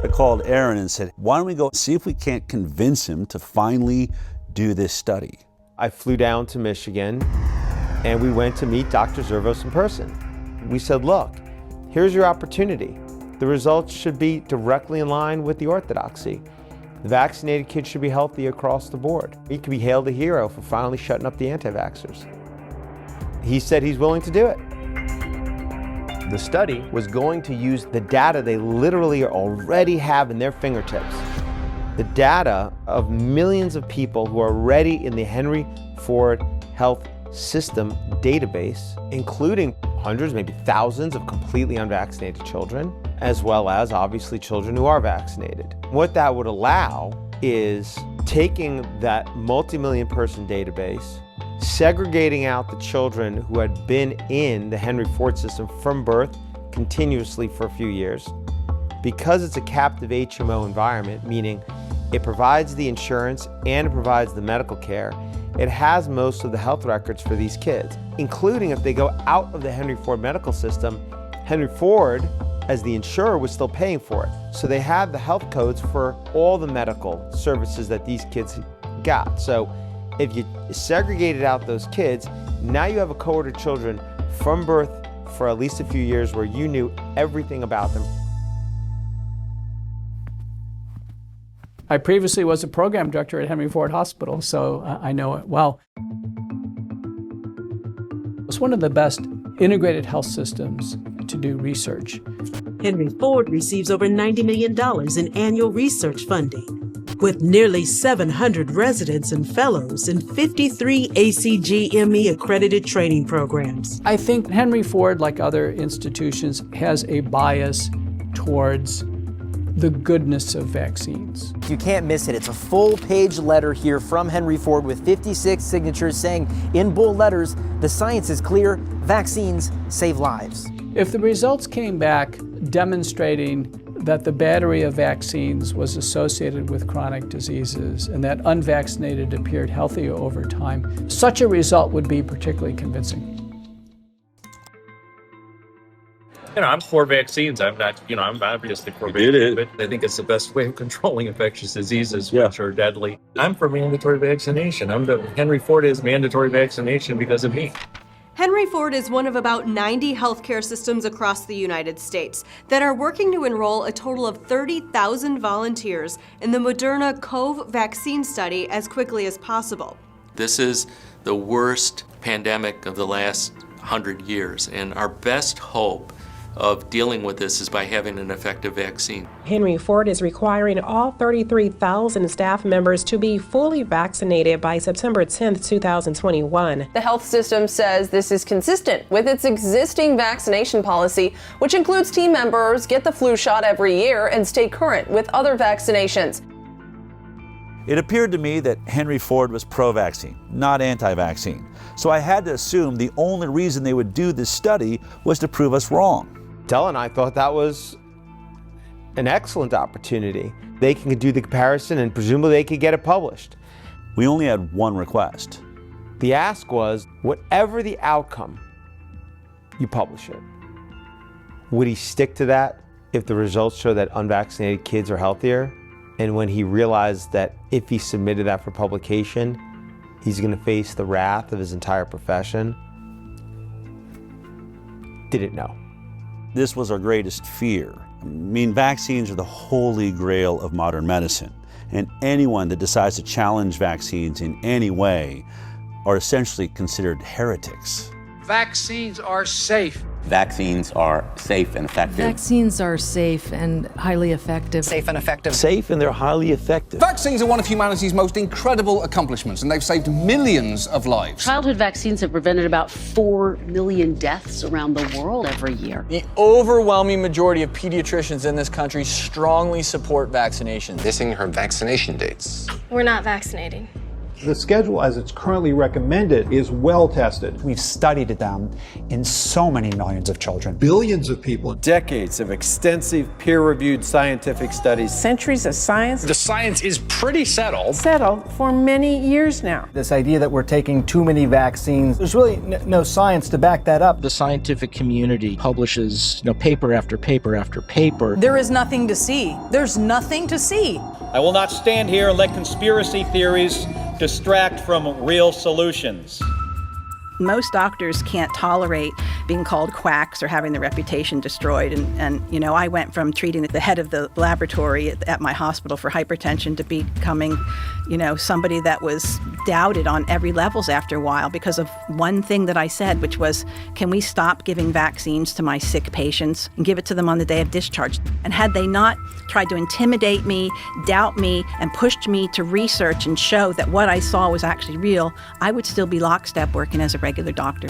I called Aaron and said, why don't we go see if we can't convince him to finally do this study? I flew down to Michigan and we went to meet Dr. Zervos in person. We said, look, here's your opportunity. The results should be directly in line with the orthodoxy. The vaccinated kids should be healthy across the board. He could be hailed a hero for finally shutting up the anti-vaxxers. He said he's willing to do it. The study was going to use the data they literally already have in their fingertips. The data of millions of people who are already in the Henry Ford Health System database, including hundreds, maybe thousands of completely unvaccinated children, as well as obviously children who are vaccinated. What that would allow is taking that multi-million person database, segregating out the children who had been in the Henry Ford system from birth continuously for a few years. Because it's a captive HMO environment, meaning it provides the insurance and it provides the medical care, it has most of the health records for these kids, including if they go out of the Henry Ford medical system, Henry Ford, as the insurer, was still paying for it. So they have the health codes for all the medical services that these kids got. So if you segregated out those kids, now you have a cohort of children from birth for at least a few years where you knew everything about them. I previously was a program director at Henry Ford Hospital, so I know it well. It's one of the best integrated health systems to do research. Henry Ford receives over $90 million in annual research funding, with nearly 700 residents and fellows in 53 ACGME accredited training programs. I think Henry Ford, like other institutions, has a bias towards the goodness of vaccines. You can't miss it. It's a full-page letter here from Henry Ford with 56 signatures saying in bold letters, the science is clear, vaccines save lives. If the results came back demonstrating that the battery of vaccines was associated with chronic diseases and that unvaccinated appeared healthier over time, such a result would be particularly convincing. I'm for vaccines. I'm not, I'm obviously for vaccines, but I think it's the best way of controlling infectious diseases, which are deadly. I'm for mandatory vaccination. Henry Ford is mandatory vaccination because of me. Henry Ford is one of about 90 healthcare systems across the United States that are working to enroll a total of 30,000 volunteers in the Moderna COV vaccine study as quickly as possible. This is the worst pandemic of the last 100 years, and our best hope of dealing with this is by having an effective vaccine. Henry Ford is requiring all 33,000 staff members to be fully vaccinated by September 10th, 2021. The health system says this is consistent with its existing vaccination policy, which includes team members get the flu shot every year and stay current with other vaccinations. It appeared to me that Henry Ford was pro-vaccine, not anti-vaccine. So I had to assume the only reason they would do this study was to prove us wrong. Del and I thought that was an excellent opportunity. They can do the comparison and presumably they could get it published. We only had one request. The ask was, whatever the outcome, you publish it. Would he stick to that if the results show that unvaccinated kids are healthier? And when he realized that if he submitted that for publication, he's going to face the wrath of his entire profession, didn't know. This was our greatest fear. I mean, vaccines are the holy grail of modern medicine, and anyone that decides to challenge vaccines in any way are essentially considered heretics. Vaccines are safe. Vaccines are safe and effective. Vaccines are safe and highly effective. Safe and effective. Safe and they're highly effective. Vaccines are one of humanity's most incredible accomplishments, and they've saved millions of lives. Childhood vaccines have prevented about 4 million deaths around the world every year. The overwhelming majority of pediatricians in this country strongly support vaccinations. Missing her vaccination dates. We're not vaccinating. The schedule as it's currently recommended is well tested. We've studied them in so many millions of children. Billions of people. Decades of extensive peer-reviewed scientific studies. Centuries of science. The science is pretty settled. Settled for many years now. This idea that we're taking too many vaccines, there's really no science to back that up. The scientific community publishes paper after paper after paper. There is nothing to see. There's nothing to see. I will not stand here and let conspiracy theories distract from real solutions. Most doctors can't tolerate being called quacks or having their reputation destroyed. And I went from treating the head of the laboratory at my hospital for hypertension to becoming, somebody that was doubted on every levels after a while because of one thing that I said, which was, can we stop giving vaccines to my sick patients and give it to them on the day of discharge? And had they not tried to intimidate me, doubt me, and pushed me to research and show that what I saw was actually real, I would still be lockstep working as a regular doctor.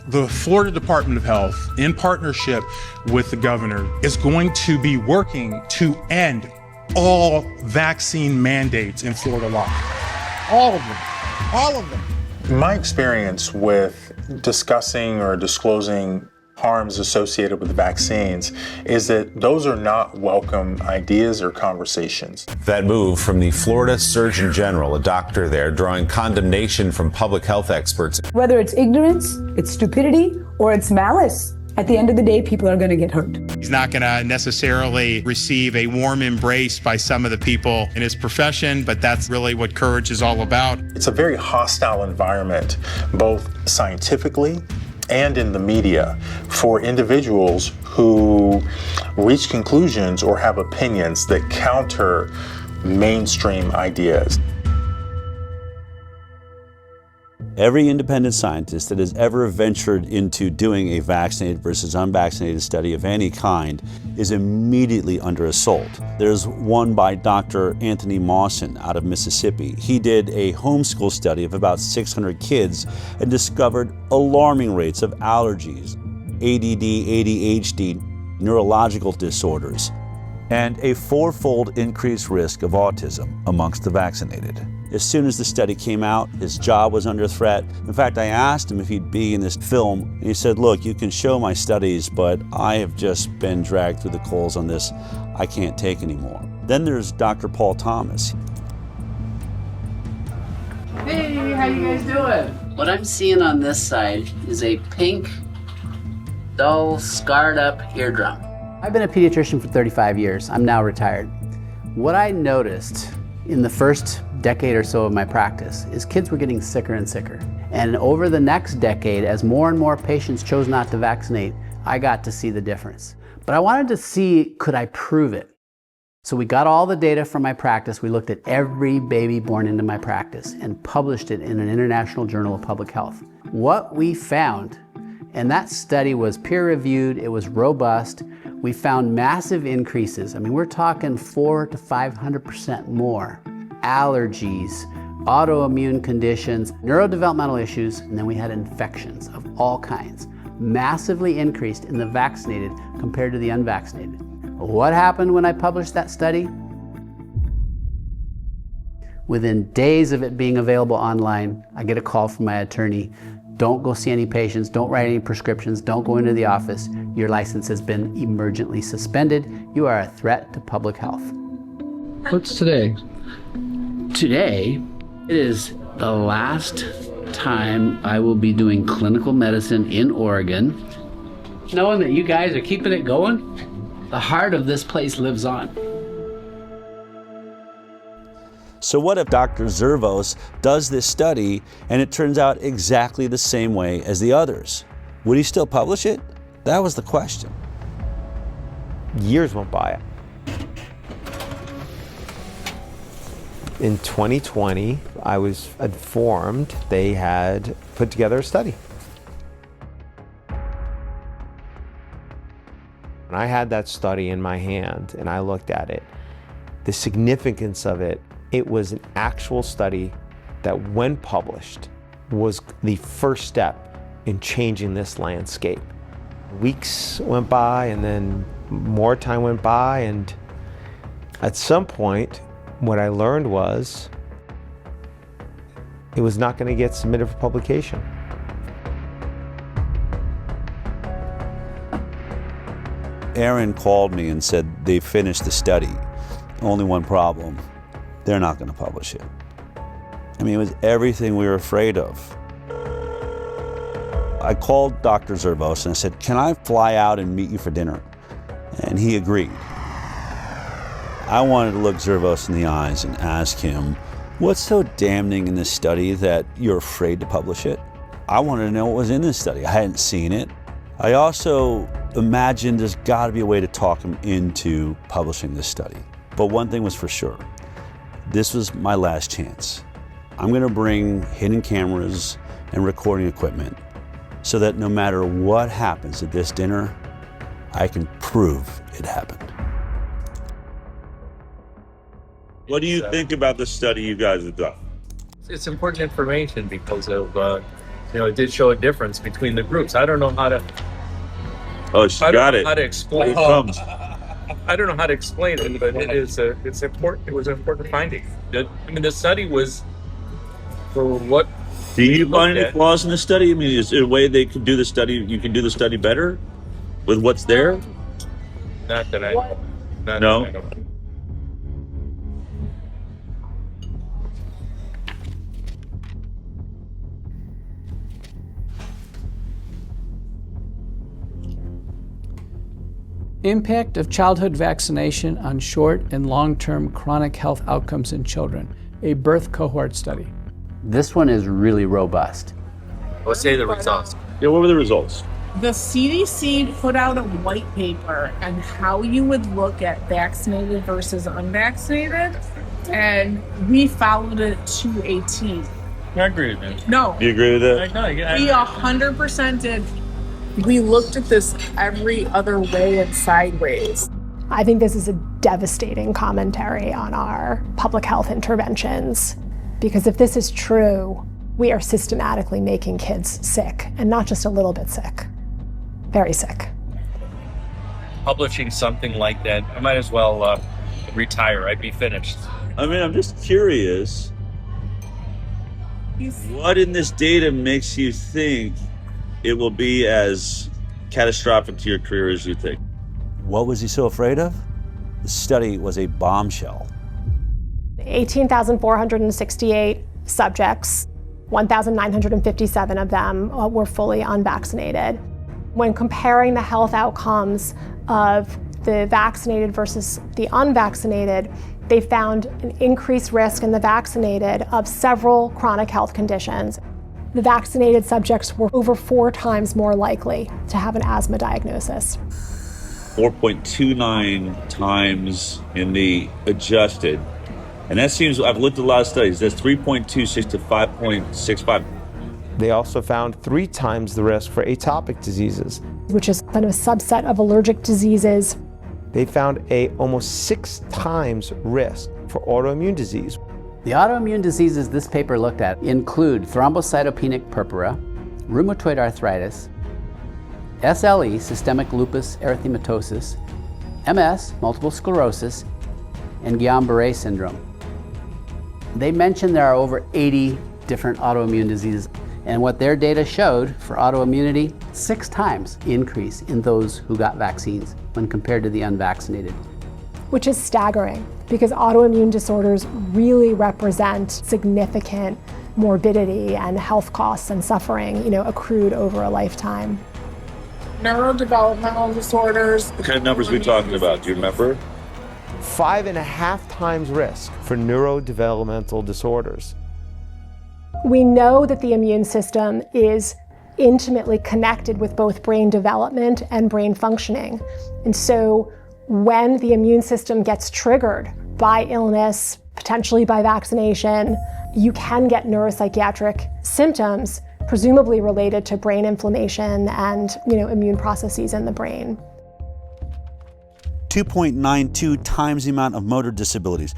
The Florida Department of Health, in partnership with the governor, is going to be working to end all vaccine mandates in Florida law. All of them. All of them. My experience with discussing or disclosing harms associated with vaccines is that those are not welcome ideas or conversations. That move from the Florida Surgeon General, a doctor there, drawing condemnation from public health experts. Whether it's ignorance, it's stupidity, or it's malice, at the end of the day, people are going to get hurt. He's not going to necessarily receive a warm embrace by some of the people in his profession, but that's really what courage is all about. It's a very hostile environment, both scientifically and in the media, for individuals who reach conclusions or have opinions that counter mainstream ideas. Every independent scientist that has ever ventured into doing a vaccinated versus unvaccinated study of any kind is immediately under assault. There's one by Dr. Anthony Mawson out of Mississippi. He did a homeschool study of about 600 kids and discovered alarming rates of allergies, ADD, ADHD, neurological disorders, and a 4-fold increased risk of autism amongst the vaccinated. As soon as the study came out, his job was under threat. In fact, I asked him if he'd be in this film, and he said, look, you can show my studies, but I have just been dragged through the coals on this. I can't take anymore. Then there's Dr. Paul Thomas. Hey, how you guys doing? What I'm seeing on this side is a pink dull, scarred up eardrum. I've been a pediatrician for 35 years. I'm now retired. What I noticed in the first decade or so of my practice is kids were getting sicker and sicker. And over the next decade, as more and more patients chose not to vaccinate, I got to see the difference. But I wanted to see, could I prove it? So we got all the data from my practice. We looked at every baby born into my practice and published it in an international journal of public health. What we found, and that study was peer-reviewed, it was robust, we found massive increases. I mean, we're talking 400 to 500% more. Allergies, autoimmune conditions, neurodevelopmental issues, and then we had infections of all kinds. Massively increased in the vaccinated compared to the unvaccinated. What happened when I published that study? Within days of it being available online, I get a call from my attorney. Don't go see any patients, don't write any prescriptions, don't go into the office. Your license has been emergently suspended. You are a threat to public health. What's today? Today, it is the last time I will be doing clinical medicine in Oregon. Knowing that you guys are keeping it going, the heart of this place lives on. So what if Dr. Zervos does this study and it turns out exactly the same way as the others? Would he still publish it? That was the question. Years went by. In 2020, I was informed they had put together a study. When I had that study in my hand and I looked at it, the significance of it, it was an actual study that, when published, was the first step in changing this landscape. Weeks went by and then more time went by, and at some point, what I learned was it was not going to get submitted for publication. Aaron called me and said they finished the study. Only one problem, they're not going to publish it. I mean, it was everything we were afraid of. I called Dr. Zervos and I said, can I fly out and meet you for dinner? And he agreed. I wanted to look Zervos in the eyes and ask him, what's so damning in this study that you're afraid to publish it? I wanted to know what was in this study. I hadn't seen it. I also imagined there's got to be a way to talk him into publishing this study. But one thing was for sure, this was my last chance. I'm going to bring hidden cameras and recording equipment so that no matter what happens at this dinner, I can prove it happened. What do you think about the study you guys have done? It's important information because of, it did show a difference between the groups. I don't know how to. Oh, she got it. How to explain? I don't know how to explain it, but it's important. It was an important finding. I mean, the study was for what. Do you find any flaws in the study? I mean, is there a way they could do the study? You can do the study better with what's there? Not that I know. No. That I know. Impact of childhood vaccination on short and long-term chronic health outcomes in children, a birth cohort study. This one is really robust. Let's say the results. Yeah, what were the results? The CDC put out a white paper on how you would look at vaccinated versus unvaccinated, and we followed it to a T. I agree with that. No. Do you agree with that? No, we 100% did. We looked at this every other way and sideways. I think this is a devastating commentary on our public health interventions, because if this is true, we are systematically making kids sick, and not just a little bit sick, very sick. Publishing something like that, I might as well retire. I'd be finished. I mean, I'm just curious, what in this data makes you think it will be as catastrophic to your career as you think? What was he so afraid of? The study was a bombshell. 18,468 subjects, 1,957 of them were fully unvaccinated. When comparing the health outcomes of the vaccinated versus the unvaccinated, they found an increased risk in the vaccinated of several chronic health conditions. The vaccinated subjects were over 4 times more likely to have an asthma diagnosis. 4.29 times in the adjusted. And that seems, I've looked at a lot of studies, that's 3.26 to 5.65. They also found 3 times the risk for atopic diseases, which is kind of a subset of allergic diseases. They found almost 6 times risk for autoimmune disease. The autoimmune diseases this paper looked at include thrombocytopenic purpura, rheumatoid arthritis, SLE, systemic lupus erythematosus, MS, multiple sclerosis, and Guillain-Barré syndrome. They mentioned there are over 80 different autoimmune diseases, and what their data showed for autoimmunity, 6 times increase in those who got vaccines when compared to the unvaccinated. Which is staggering, because autoimmune disorders really represent significant morbidity and health costs and suffering, accrued over a lifetime. Neurodevelopmental disorders. What kind of numbers are we talking about? Do you remember? 5.5 times risk for neurodevelopmental disorders. We know that the immune system is intimately connected with both brain development and brain functioning. And so when the immune system gets triggered by illness, potentially by vaccination, you can get neuropsychiatric symptoms, presumably related to brain inflammation and immune processes in the brain. 2.92 times the amount of motor disabilities,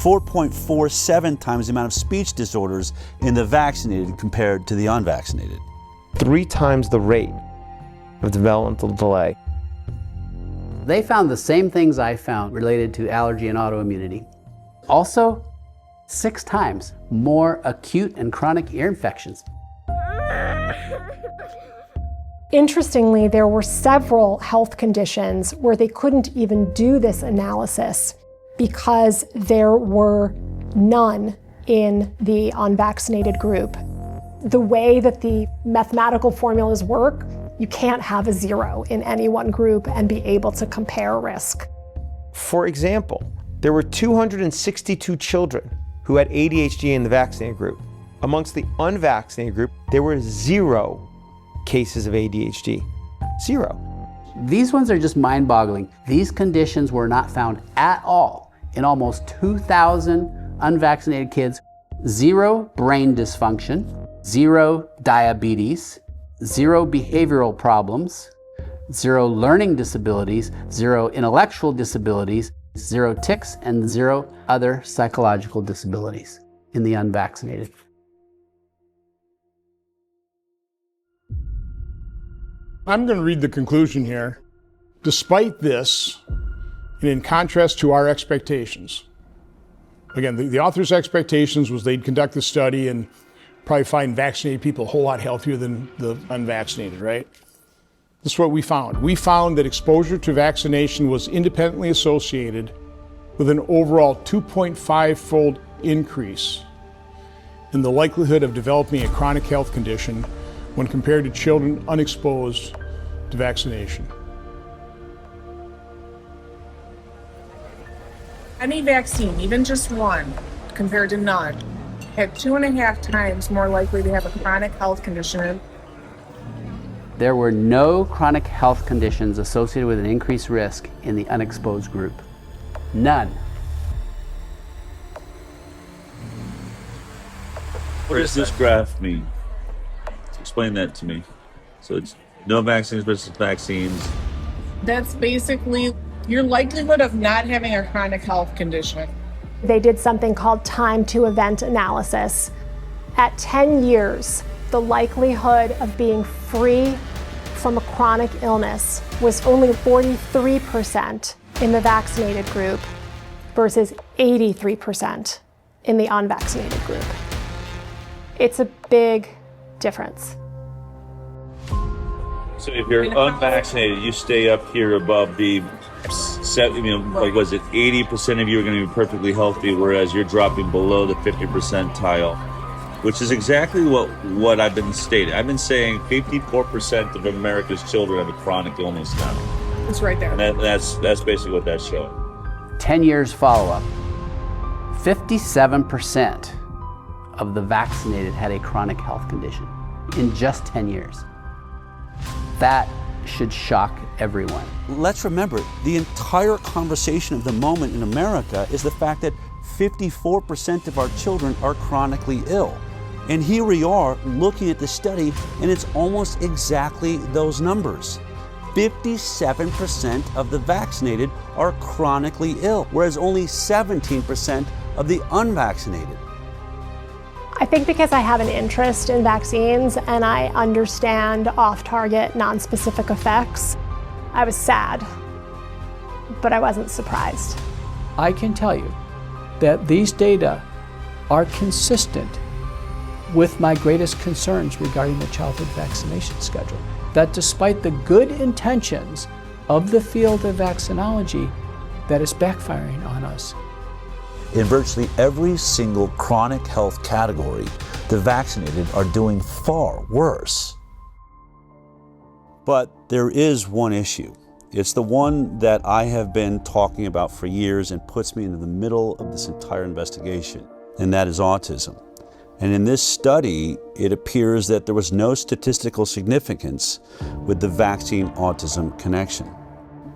4.47 times the amount of speech disorders in the vaccinated compared to the unvaccinated. 3 times the rate of developmental delay. They found the same things I found related to allergy and autoimmunity. Also, 6 times more acute and chronic ear infections. Interestingly, there were several health conditions where they couldn't even do this analysis because there were none in the unvaccinated group. The way that the mathematical formulas work, you can't have a 0 in any one group and be able to compare risk. For example, there were 262 children who had ADHD in the vaccinated group. Amongst the unvaccinated group, there were 0 cases of ADHD. 0. These ones are just mind-boggling. These conditions were not found at all in almost 2,000 unvaccinated kids. 0 brain dysfunction, 0 diabetes, 0 behavioral problems, 0 learning disabilities, 0 intellectual disabilities, 0 tics, and 0 other psychological disabilities in the unvaccinated. I'm going to read the conclusion here. Despite this, and in contrast to our expectations, again, the author's expectations was they'd conduct the study and probably find vaccinated people a whole lot healthier than the unvaccinated, right? This is what we found. We found that exposure to vaccination was independently associated with an overall 2.5-fold increase in the likelihood of developing a chronic health condition when compared to children unexposed to vaccination. Any vaccine, even just one, compared to none, had 2.5 times more likely to have a chronic health condition. There were no chronic health conditions associated with an increased risk in the unexposed group. None. What does this graph mean? Explain that to me. So it's no vaccines versus vaccines. That's basically your likelihood of not having a chronic health condition. They did something called time to event analysis. At 10 years, the likelihood of being free from a chronic illness was only 43% in the vaccinated group versus 83% in the unvaccinated group. It's a big difference. So if you're unvaccinated, you stay up here above the, like was it 80% of you are going to be perfectly healthy, whereas you're dropping below the 50 percentile which is exactly what I've been stating. I've been saying 54% of America's children have a chronic illness now. It's right there. And that's basically what that's showing. 10 years follow-up, 57% of the vaccinated had a chronic health condition in just 10 years. That should shock everyone. Let's remember, the entire conversation of the moment in America is the fact that 54% of our children are chronically ill. And here we are looking at the study, and it's almost exactly those numbers. 57% of the vaccinated are chronically ill, whereas only 17% of the unvaccinated. I think because I have an interest in vaccines and I understand off-target, non-specific effects, I was sad, but I wasn't surprised. I can tell you that these data are consistent with my greatest concerns regarding the childhood vaccination schedule. That despite the good intentions of the field of vaccinology, that is backfiring on us. In virtually every single chronic health category, the vaccinated are doing far worse. But there is one issue. It's the one that I have been talking about for years and puts me into the middle of this entire investigation, and that is autism. And in this study, it appears that there was no statistical significance with the vaccine-autism connection.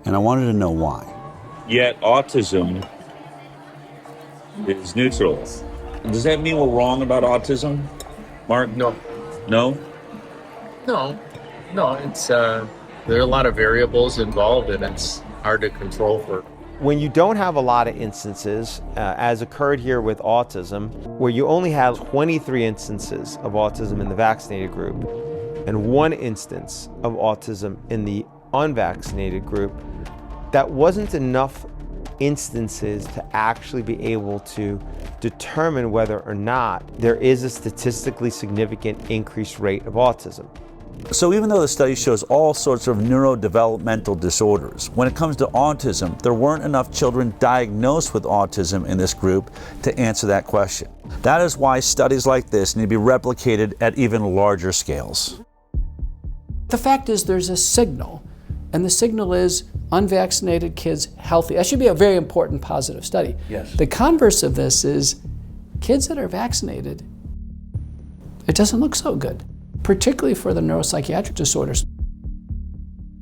And I wanted to know why. Yet autism is neutral. Does that mean we're wrong about autism, Mark? No. No? No. It's there are a lot of variables involved, and it's hard to control for. When you don't have a lot of instances, as occurred here with autism, where you only have 23 instances of autism in the vaccinated group and 1 instance of autism in the unvaccinated group, that wasn't enough instances to actually be able to determine whether or not there is a statistically significant increased rate of autism. So even though the study shows all sorts of neurodevelopmental disorders, when it comes to autism, there weren't enough children diagnosed with autism in this group to answer that question. That is why studies like this need to be replicated at even larger scales. The fact is there's a signal, and the signal is unvaccinated kids healthy. That should be a very important positive study. Yes. The converse of this is kids that are vaccinated, it doesn't look so good, particularly for the neuropsychiatric disorders.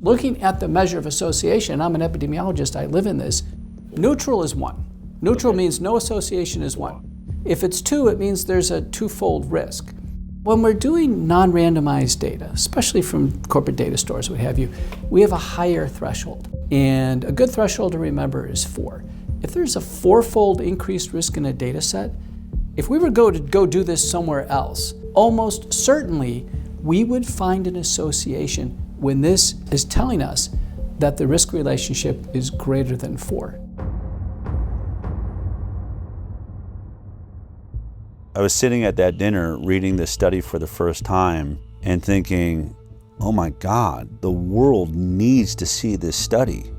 Looking at the measure of association, I'm an epidemiologist, I live in this, neutral is 1. Neutral means no association is 1. If it's 2, it means there's a 2-fold risk. When we're doing non-randomized data, especially from corporate data stores, what have you, we have a higher threshold. And a good threshold to remember is 4. If there's a 4-fold increased risk in a data set, if we were to go do this somewhere else, almost certainly we would find an association when this is telling us that the risk relationship is greater than 4. I was sitting at that dinner reading this study for the first time and thinking, oh my God, the world needs to see this study.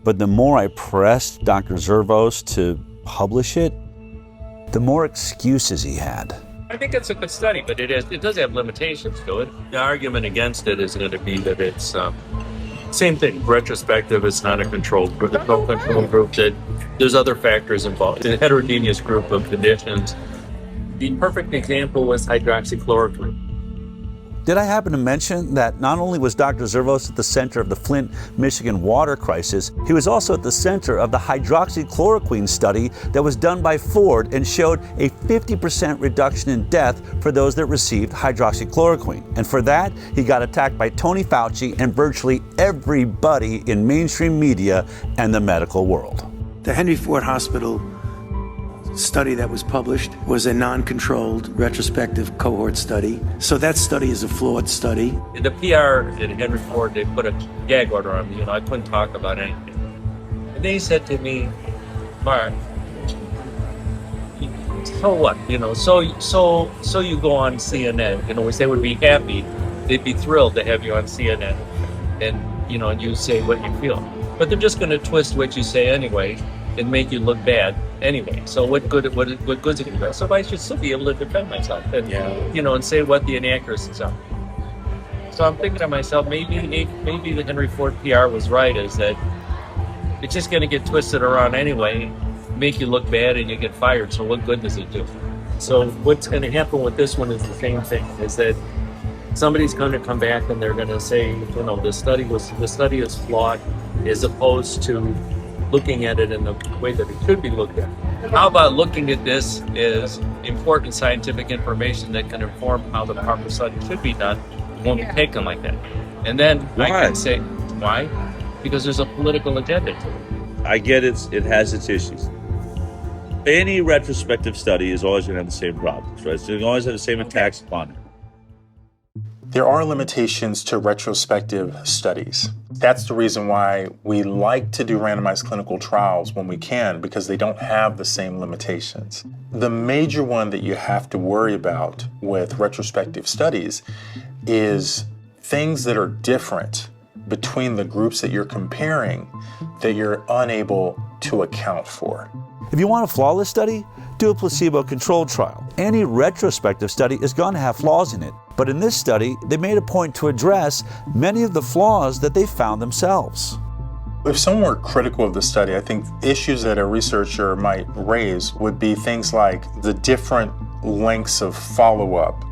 But the more I pressed Dr. Zervos to publish it, the more excuses he had. I think it's a good study, but it does have limitations to it. The argument against it is going to be that it's same thing. Retrospective, it's not a controlled group. There's no control group. That there's other factors involved. It's a heterogeneous group of conditions. The perfect example was hydroxychloroquine. Did I happen to mention that not only was Dr. Zervos at the center of the Flint, Michigan water crisis, he was also at the center of the hydroxychloroquine study that was done by Ford and showed a 50% reduction in death for those that received hydroxychloroquine. And for that, he got attacked by Tony Fauci and virtually everybody in mainstream media and the medical world. The Henry Ford Hospital study that was published was a non-controlled retrospective cohort study. So that study is a flawed study. In the PR at Henry Ford, they put a gag order on me. I couldn't talk about anything. And they said to me, Mark, so what? So you go on CNN. Which they would be happy. They'd be thrilled to have you on CNN. And, and you say what you feel. But they're just going to twist what you say anyway. and make you look bad anyway. So what good is it going to do? So I should still be able to defend myself and and say what the inaccuracies are. So I'm thinking to myself, maybe the Henry Ford PR was right, is that it's just going to get twisted around anyway, make you look bad, and you get fired. So what good does it do? So what's going to happen with this one is the same thing, is that somebody's going to come back and they're going to say, the study is flawed, as opposed to looking at it in the way that it should be looked at. How about looking at this as important scientific information that can inform how the proper study should be done? It won't be taken like that. And then I can say, why? Because there's a political agenda to it. I get it has its issues. Any retrospective study is always going to have the same problems, right? So you always have the same attacks upon it. There are limitations to retrospective studies. That's the reason why we like to do randomized clinical trials when we can, because they don't have the same limitations. The major one that you have to worry about with retrospective studies is things that are different between the groups that you're comparing that you're unable to account for. If you want a flawless study, do a placebo-controlled trial. Any retrospective study is going to have flaws in it. But in this study, they made a point to address many of the flaws that they found themselves. If someone were critical of the study, I think issues that a researcher might raise would be things like the different lengths of follow-up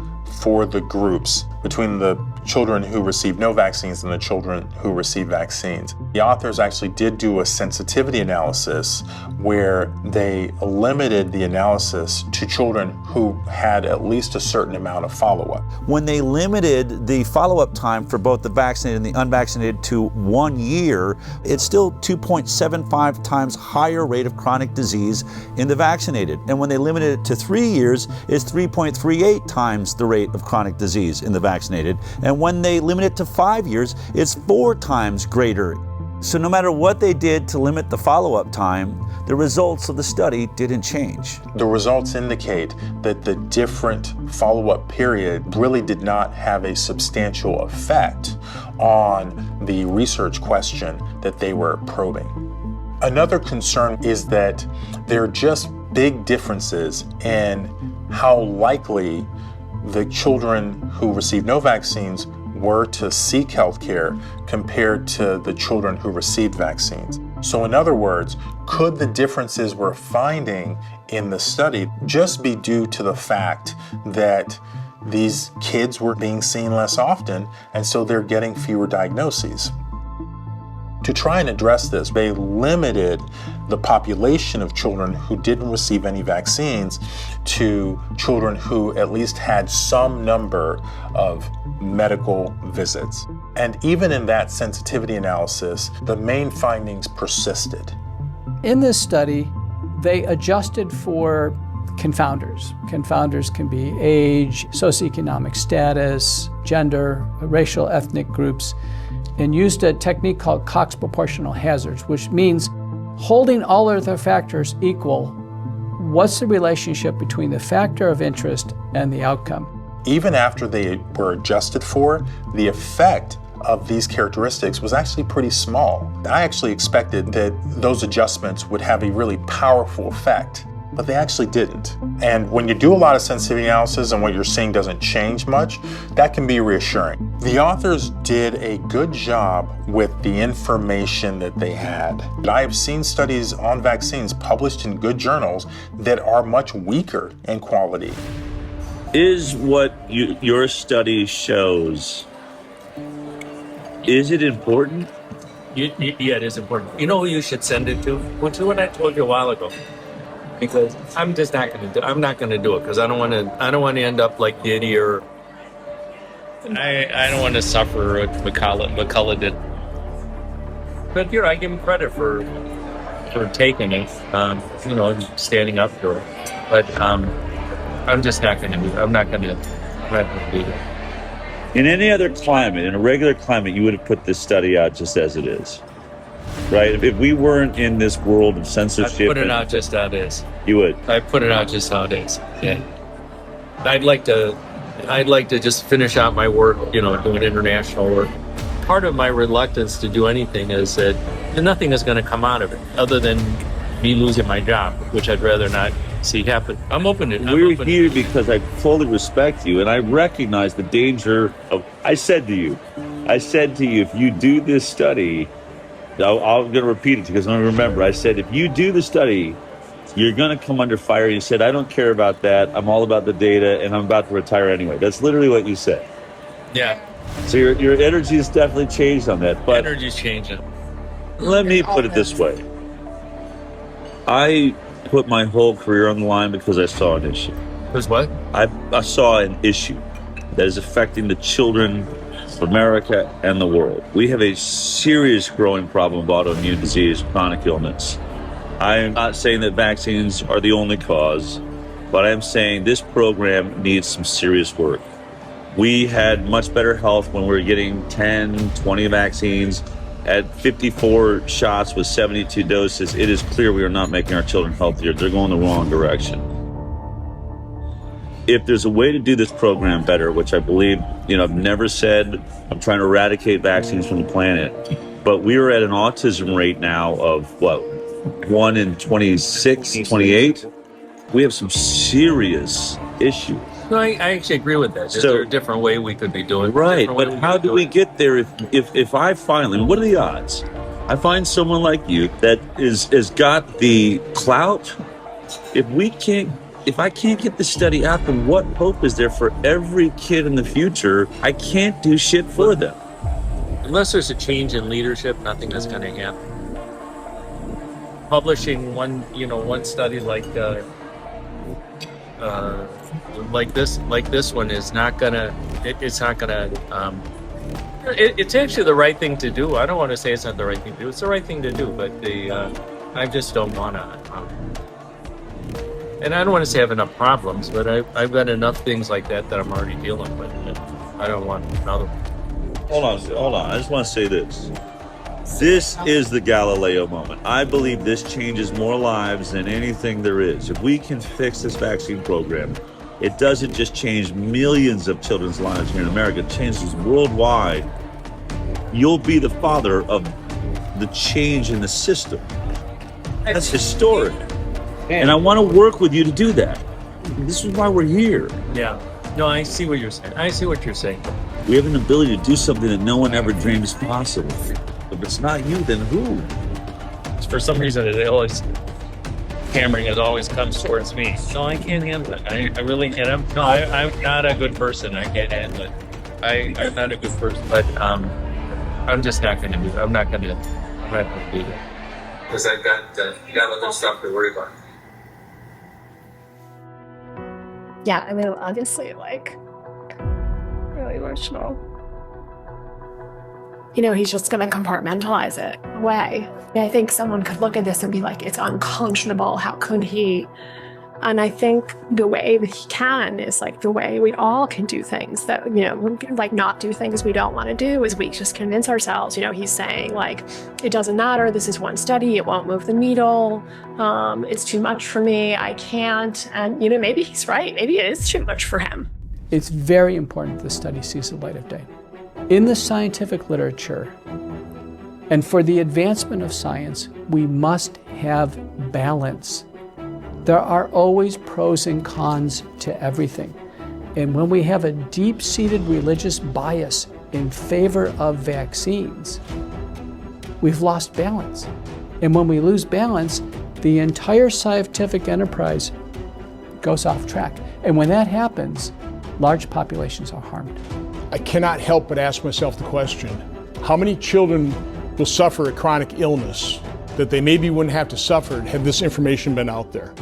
for the groups between the children who received no vaccines and the children who received vaccines. The authors actually did do a sensitivity analysis where they limited the analysis to children who had at least a certain amount of follow-up. When they limited the follow-up time for both the vaccinated and the unvaccinated to 1 year, it's still 2.75 times higher rate of chronic disease in the vaccinated. And when they limited it to 3 years, it's 3.38 times the rate of chronic disease in the vaccinated. And when they limit it to 5 years, it's 4 times greater. So no matter what they did to limit the follow-up time, the results of the study didn't change. The results indicate that the different follow-up period really did not have a substantial effect on the research question that they were probing. Another concern is that there are just big differences in how likely the children who received no vaccines were to seek health care compared to the children who received vaccines. So in other words, could the differences we're finding in the study just be due to the fact that these kids were being seen less often, and so they're getting fewer diagnoses? To try and address this, they limited the population of children who didn't receive any vaccines to children who at least had some number of medical visits. And even in that sensitivity analysis, the main findings persisted. In this study, they adjusted for confounders. Confounders can be age, socioeconomic status, gender, racial, ethnic groups, and used a technique called Cox proportional hazards, which means holding all other factors equal, what's the relationship between the factor of interest and the outcome? Even after they were adjusted for, the effect of these characteristics was actually pretty small. I actually expected that those adjustments would have a really powerful effect, but they actually didn't. And when you do a lot of sensitivity analysis and what you're seeing doesn't change much, that can be reassuring. The authors did a good job with the information that they had. I have seen studies on vaccines published in good journals that are much weaker in quality. Is what your study shows, is it important? Yeah, it is important. You know who you should send it to? Well, to what I told you a while ago. Because I'm just not going to do. I'm not going to do it because I don't want to end up like Diddy or. I don't want to suffer what McCullough did. But I give him credit for taking it. Standing up for it. But I'm just not going to do it. I'm not going to do it. In any other climate, in a regular climate, you would have put this study out just as it is. Right? If we weren't in this world of censorship... I'd put it out just how it is. You would? I'd put it out just how it is, yeah. I'd like to just finish out my work, doing international work. Part of my reluctance to do anything is that nothing is going to come out of it other than me losing my job, which I'd rather not see happen. We're here because I fully respect you, and I recognize the danger of. I said to you, if you do this study, I'm going to repeat it because I'm going to remember. I said, if you do the study, you're going to come under fire. You said, I don't care about that. I'm all about the data, and I'm about to retire anyway. That's literally what you said. Yeah. So your energy has definitely changed on that. But energy's changing. Let me put it this way. I put my whole career on the line because I saw an issue. Because what? I saw an issue that is affecting the children of America and the world. We have a serious growing problem of autoimmune disease, chronic illness. I am not saying that vaccines are the only cause, but I am saying this program needs some serious work. We had much better health when we were getting 10, 20 vaccines. At 54 shots with 72 doses, it is clear we are not making our children healthier. They're going the wrong direction. If there's a way to do this program better, which I believe, I've never said I'm trying to eradicate vaccines from the planet, but we are at an autism rate now of 1 in 26, 28. We have some serious issues. No, I actually agree with that. Is there a different way we could be doing it? Right, but how do we get there if I finally, what are the odds? I find someone like you that is got the clout. If I can't get the study out, then what hope is there for every kid in the future? I can't do shit for them. Unless there's a change in leadership, nothing is going to happen. Publishing one study like this one is not gonna. It's not gonna. It's actually the right thing to do. I don't want to say it's not the right thing to do. It's the right thing to do, but I just don't want to. And I don't want to say I have enough problems, but I've got enough things like that I'm already dealing with. And I don't want another one. Hold on. I just want to say this. This is the Galileo moment. I believe this changes more lives than anything there is. If we can fix this vaccine program, it doesn't just change millions of children's lives here in America, it changes worldwide. You'll be the father of the change in the system. That's historic. And I want to work with you to do that. This is why we're here. Yeah. No, I see what you're saying. We have an ability to do something that no one ever dreamed is possible. If it's not you, then who? For some reason, hammering always comes towards me. No, I can't handle it. I really can't. I'm not a good person. I can't handle it. I'm not a good person, but I'm just not going to do it. I'm not going to do it. Because I've got other stuff to worry about. Yeah, I mean, obviously, really emotional. He's just going to compartmentalize it away. I think someone could look at this and be like, it's unconscionable. How could he? And I think the way that he can is the way we all can do things that, not do things we don't want to do is we just convince ourselves, he's saying it doesn't matter. This is one study. It won't move the needle. It's too much for me. I can't. And, maybe he's right. Maybe it is too much for him. It's very important the study sees the light of day. In the scientific literature, and for the advancement of science, we must have balance. There are always pros and cons to everything. And when we have a deep-seated religious bias in favor of vaccines, we've lost balance. And when we lose balance, the entire scientific enterprise goes off track. And when that happens, large populations are harmed. I cannot help but ask myself the question, how many children will suffer a chronic illness that they maybe wouldn't have to suffer had this information been out there?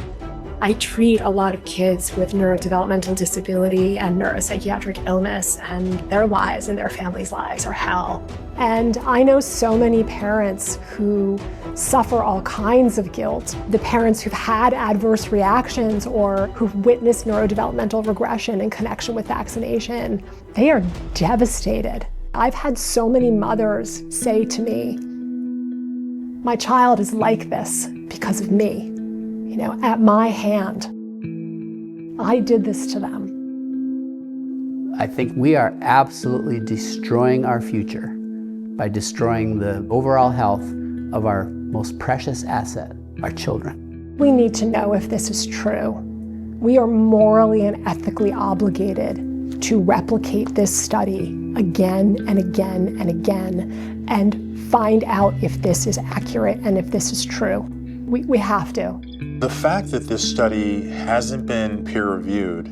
I treat a lot of kids with neurodevelopmental disability and neuropsychiatric illness, and their lives and their families' lives are hell. And I know so many parents who suffer all kinds of guilt. The parents who've had adverse reactions or who've witnessed neurodevelopmental regression in connection with vaccination, they are devastated. I've had so many mothers say to me, my child is like this because of me. At my hand, I did this to them. I think we are absolutely destroying our future by destroying the overall health of our most precious asset, our children. We need to know if this is true. We are morally and ethically obligated to replicate this study again and again and again and find out if this is accurate and if this is true. We have to. The fact that this study hasn't been peer-reviewed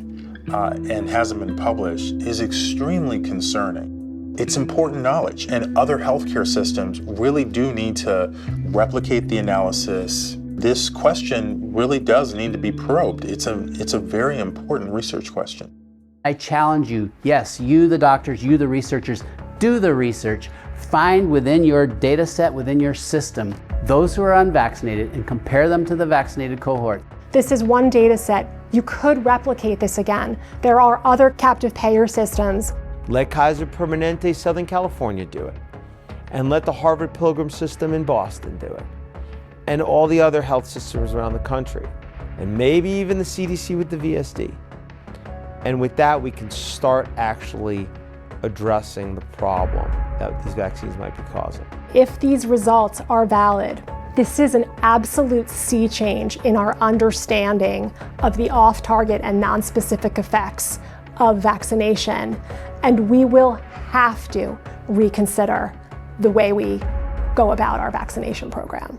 and hasn't been published is extremely concerning. It's important knowledge, and other healthcare systems really do need to replicate the analysis. This question really does need to be probed. It's a very important research question. I challenge you, yes, you the doctors, you the researchers, do the research. Find within your data set, within your system, those who are unvaccinated and compare them to the vaccinated cohort. This is one data set. You could replicate this again. There are other captive payer systems. Let Kaiser Permanente Southern California do it. And let the Harvard Pilgrim system in Boston do it. And all the other health systems around the country. And maybe even the CDC with the VSD. And with that, we can start actually addressing the problem that these vaccines might be causing. If these results are valid, this is an absolute sea change in our understanding of the off-target and non-specific effects of vaccination. And we will have to reconsider the way we go about our vaccination program.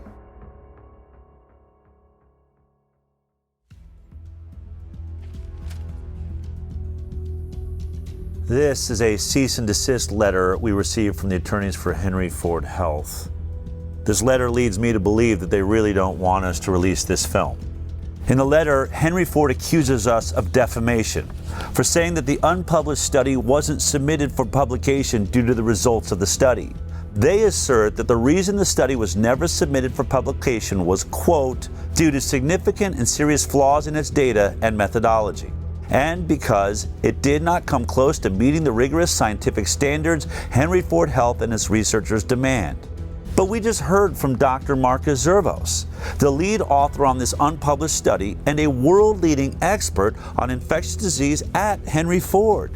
This is a cease and desist letter we received from the attorneys for Henry Ford Health. This letter leads me to believe that they really don't want us to release this film. In the letter, Henry Ford accuses us of defamation for saying that the unpublished study wasn't submitted for publication due to the results of the study. They assert that the reason the study was never submitted for publication was, quote, due to significant and serious flaws in its data and methodology, and because it did not come close to meeting the rigorous scientific standards Henry Ford Health and its researchers demand. But we just heard from Dr. Markus Zervos, the lead author on this unpublished study and a world-leading expert on infectious disease at Henry Ford.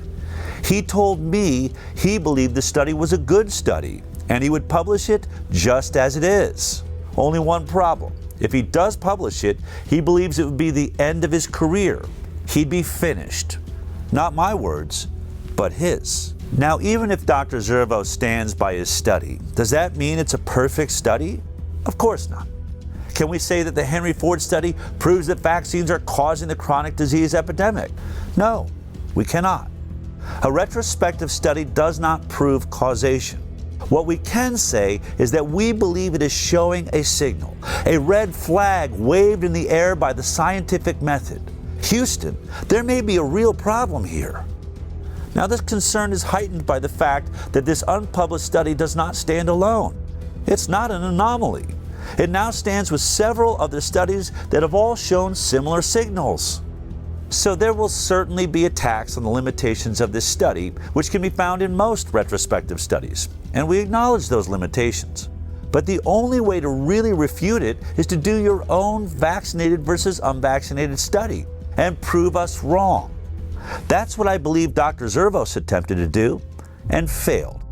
He told me he believed the study was a good study and he would publish it just as it is. Only one problem. If he does publish it, he believes it would be the end of his career. He'd be finished. Not my words, but his. Now, even if Dr. Zervos stands by his study, does that mean it's a perfect study? Of course not. Can we say that the Henry Ford study proves that vaccines are causing the chronic disease epidemic? No, we cannot. A retrospective study does not prove causation. What we can say is that we believe it is showing a signal, a red flag waved in the air by the scientific method. Houston, there may be a real problem here. Now, this concern is heightened by the fact that this unpublished study does not stand alone. It's not an anomaly. It now stands with several other studies that have all shown similar signals. So there will certainly be attacks on the limitations of this study, which can be found in most retrospective studies, and we acknowledge those limitations. But the only way to really refute it is to do your own vaccinated versus unvaccinated study and prove us wrong. That's what I believe Dr. Zervos attempted to do and failed.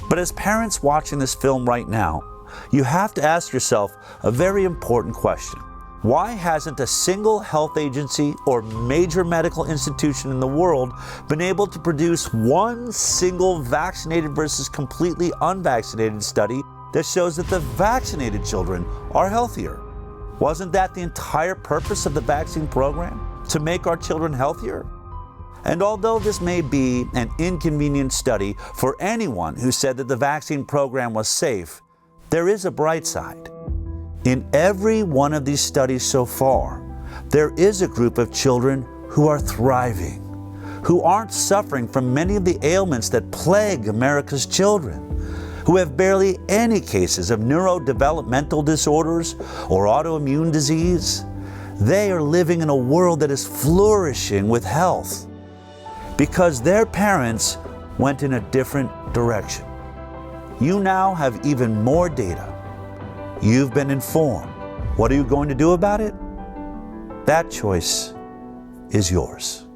But as parents watching this film right now, you have to ask yourself a very important question. Why hasn't a single health agency or major medical institution in the world been able to produce one single vaccinated versus completely unvaccinated study that shows that the vaccinated children are healthier? Wasn't that the entire purpose of the vaccine program? To make our children healthier? And although this may be an inconvenient study for anyone who said that the vaccine program was safe, there is a bright side. In every one of these studies so far, there is a group of children who are thriving, who aren't suffering from many of the ailments that plague America's children, who have barely any cases of neurodevelopmental disorders or autoimmune disease. They are living in a world that is flourishing with health because their parents went in a different direction. You now have even more data. You've been informed. What are you going to do about it? That choice is yours.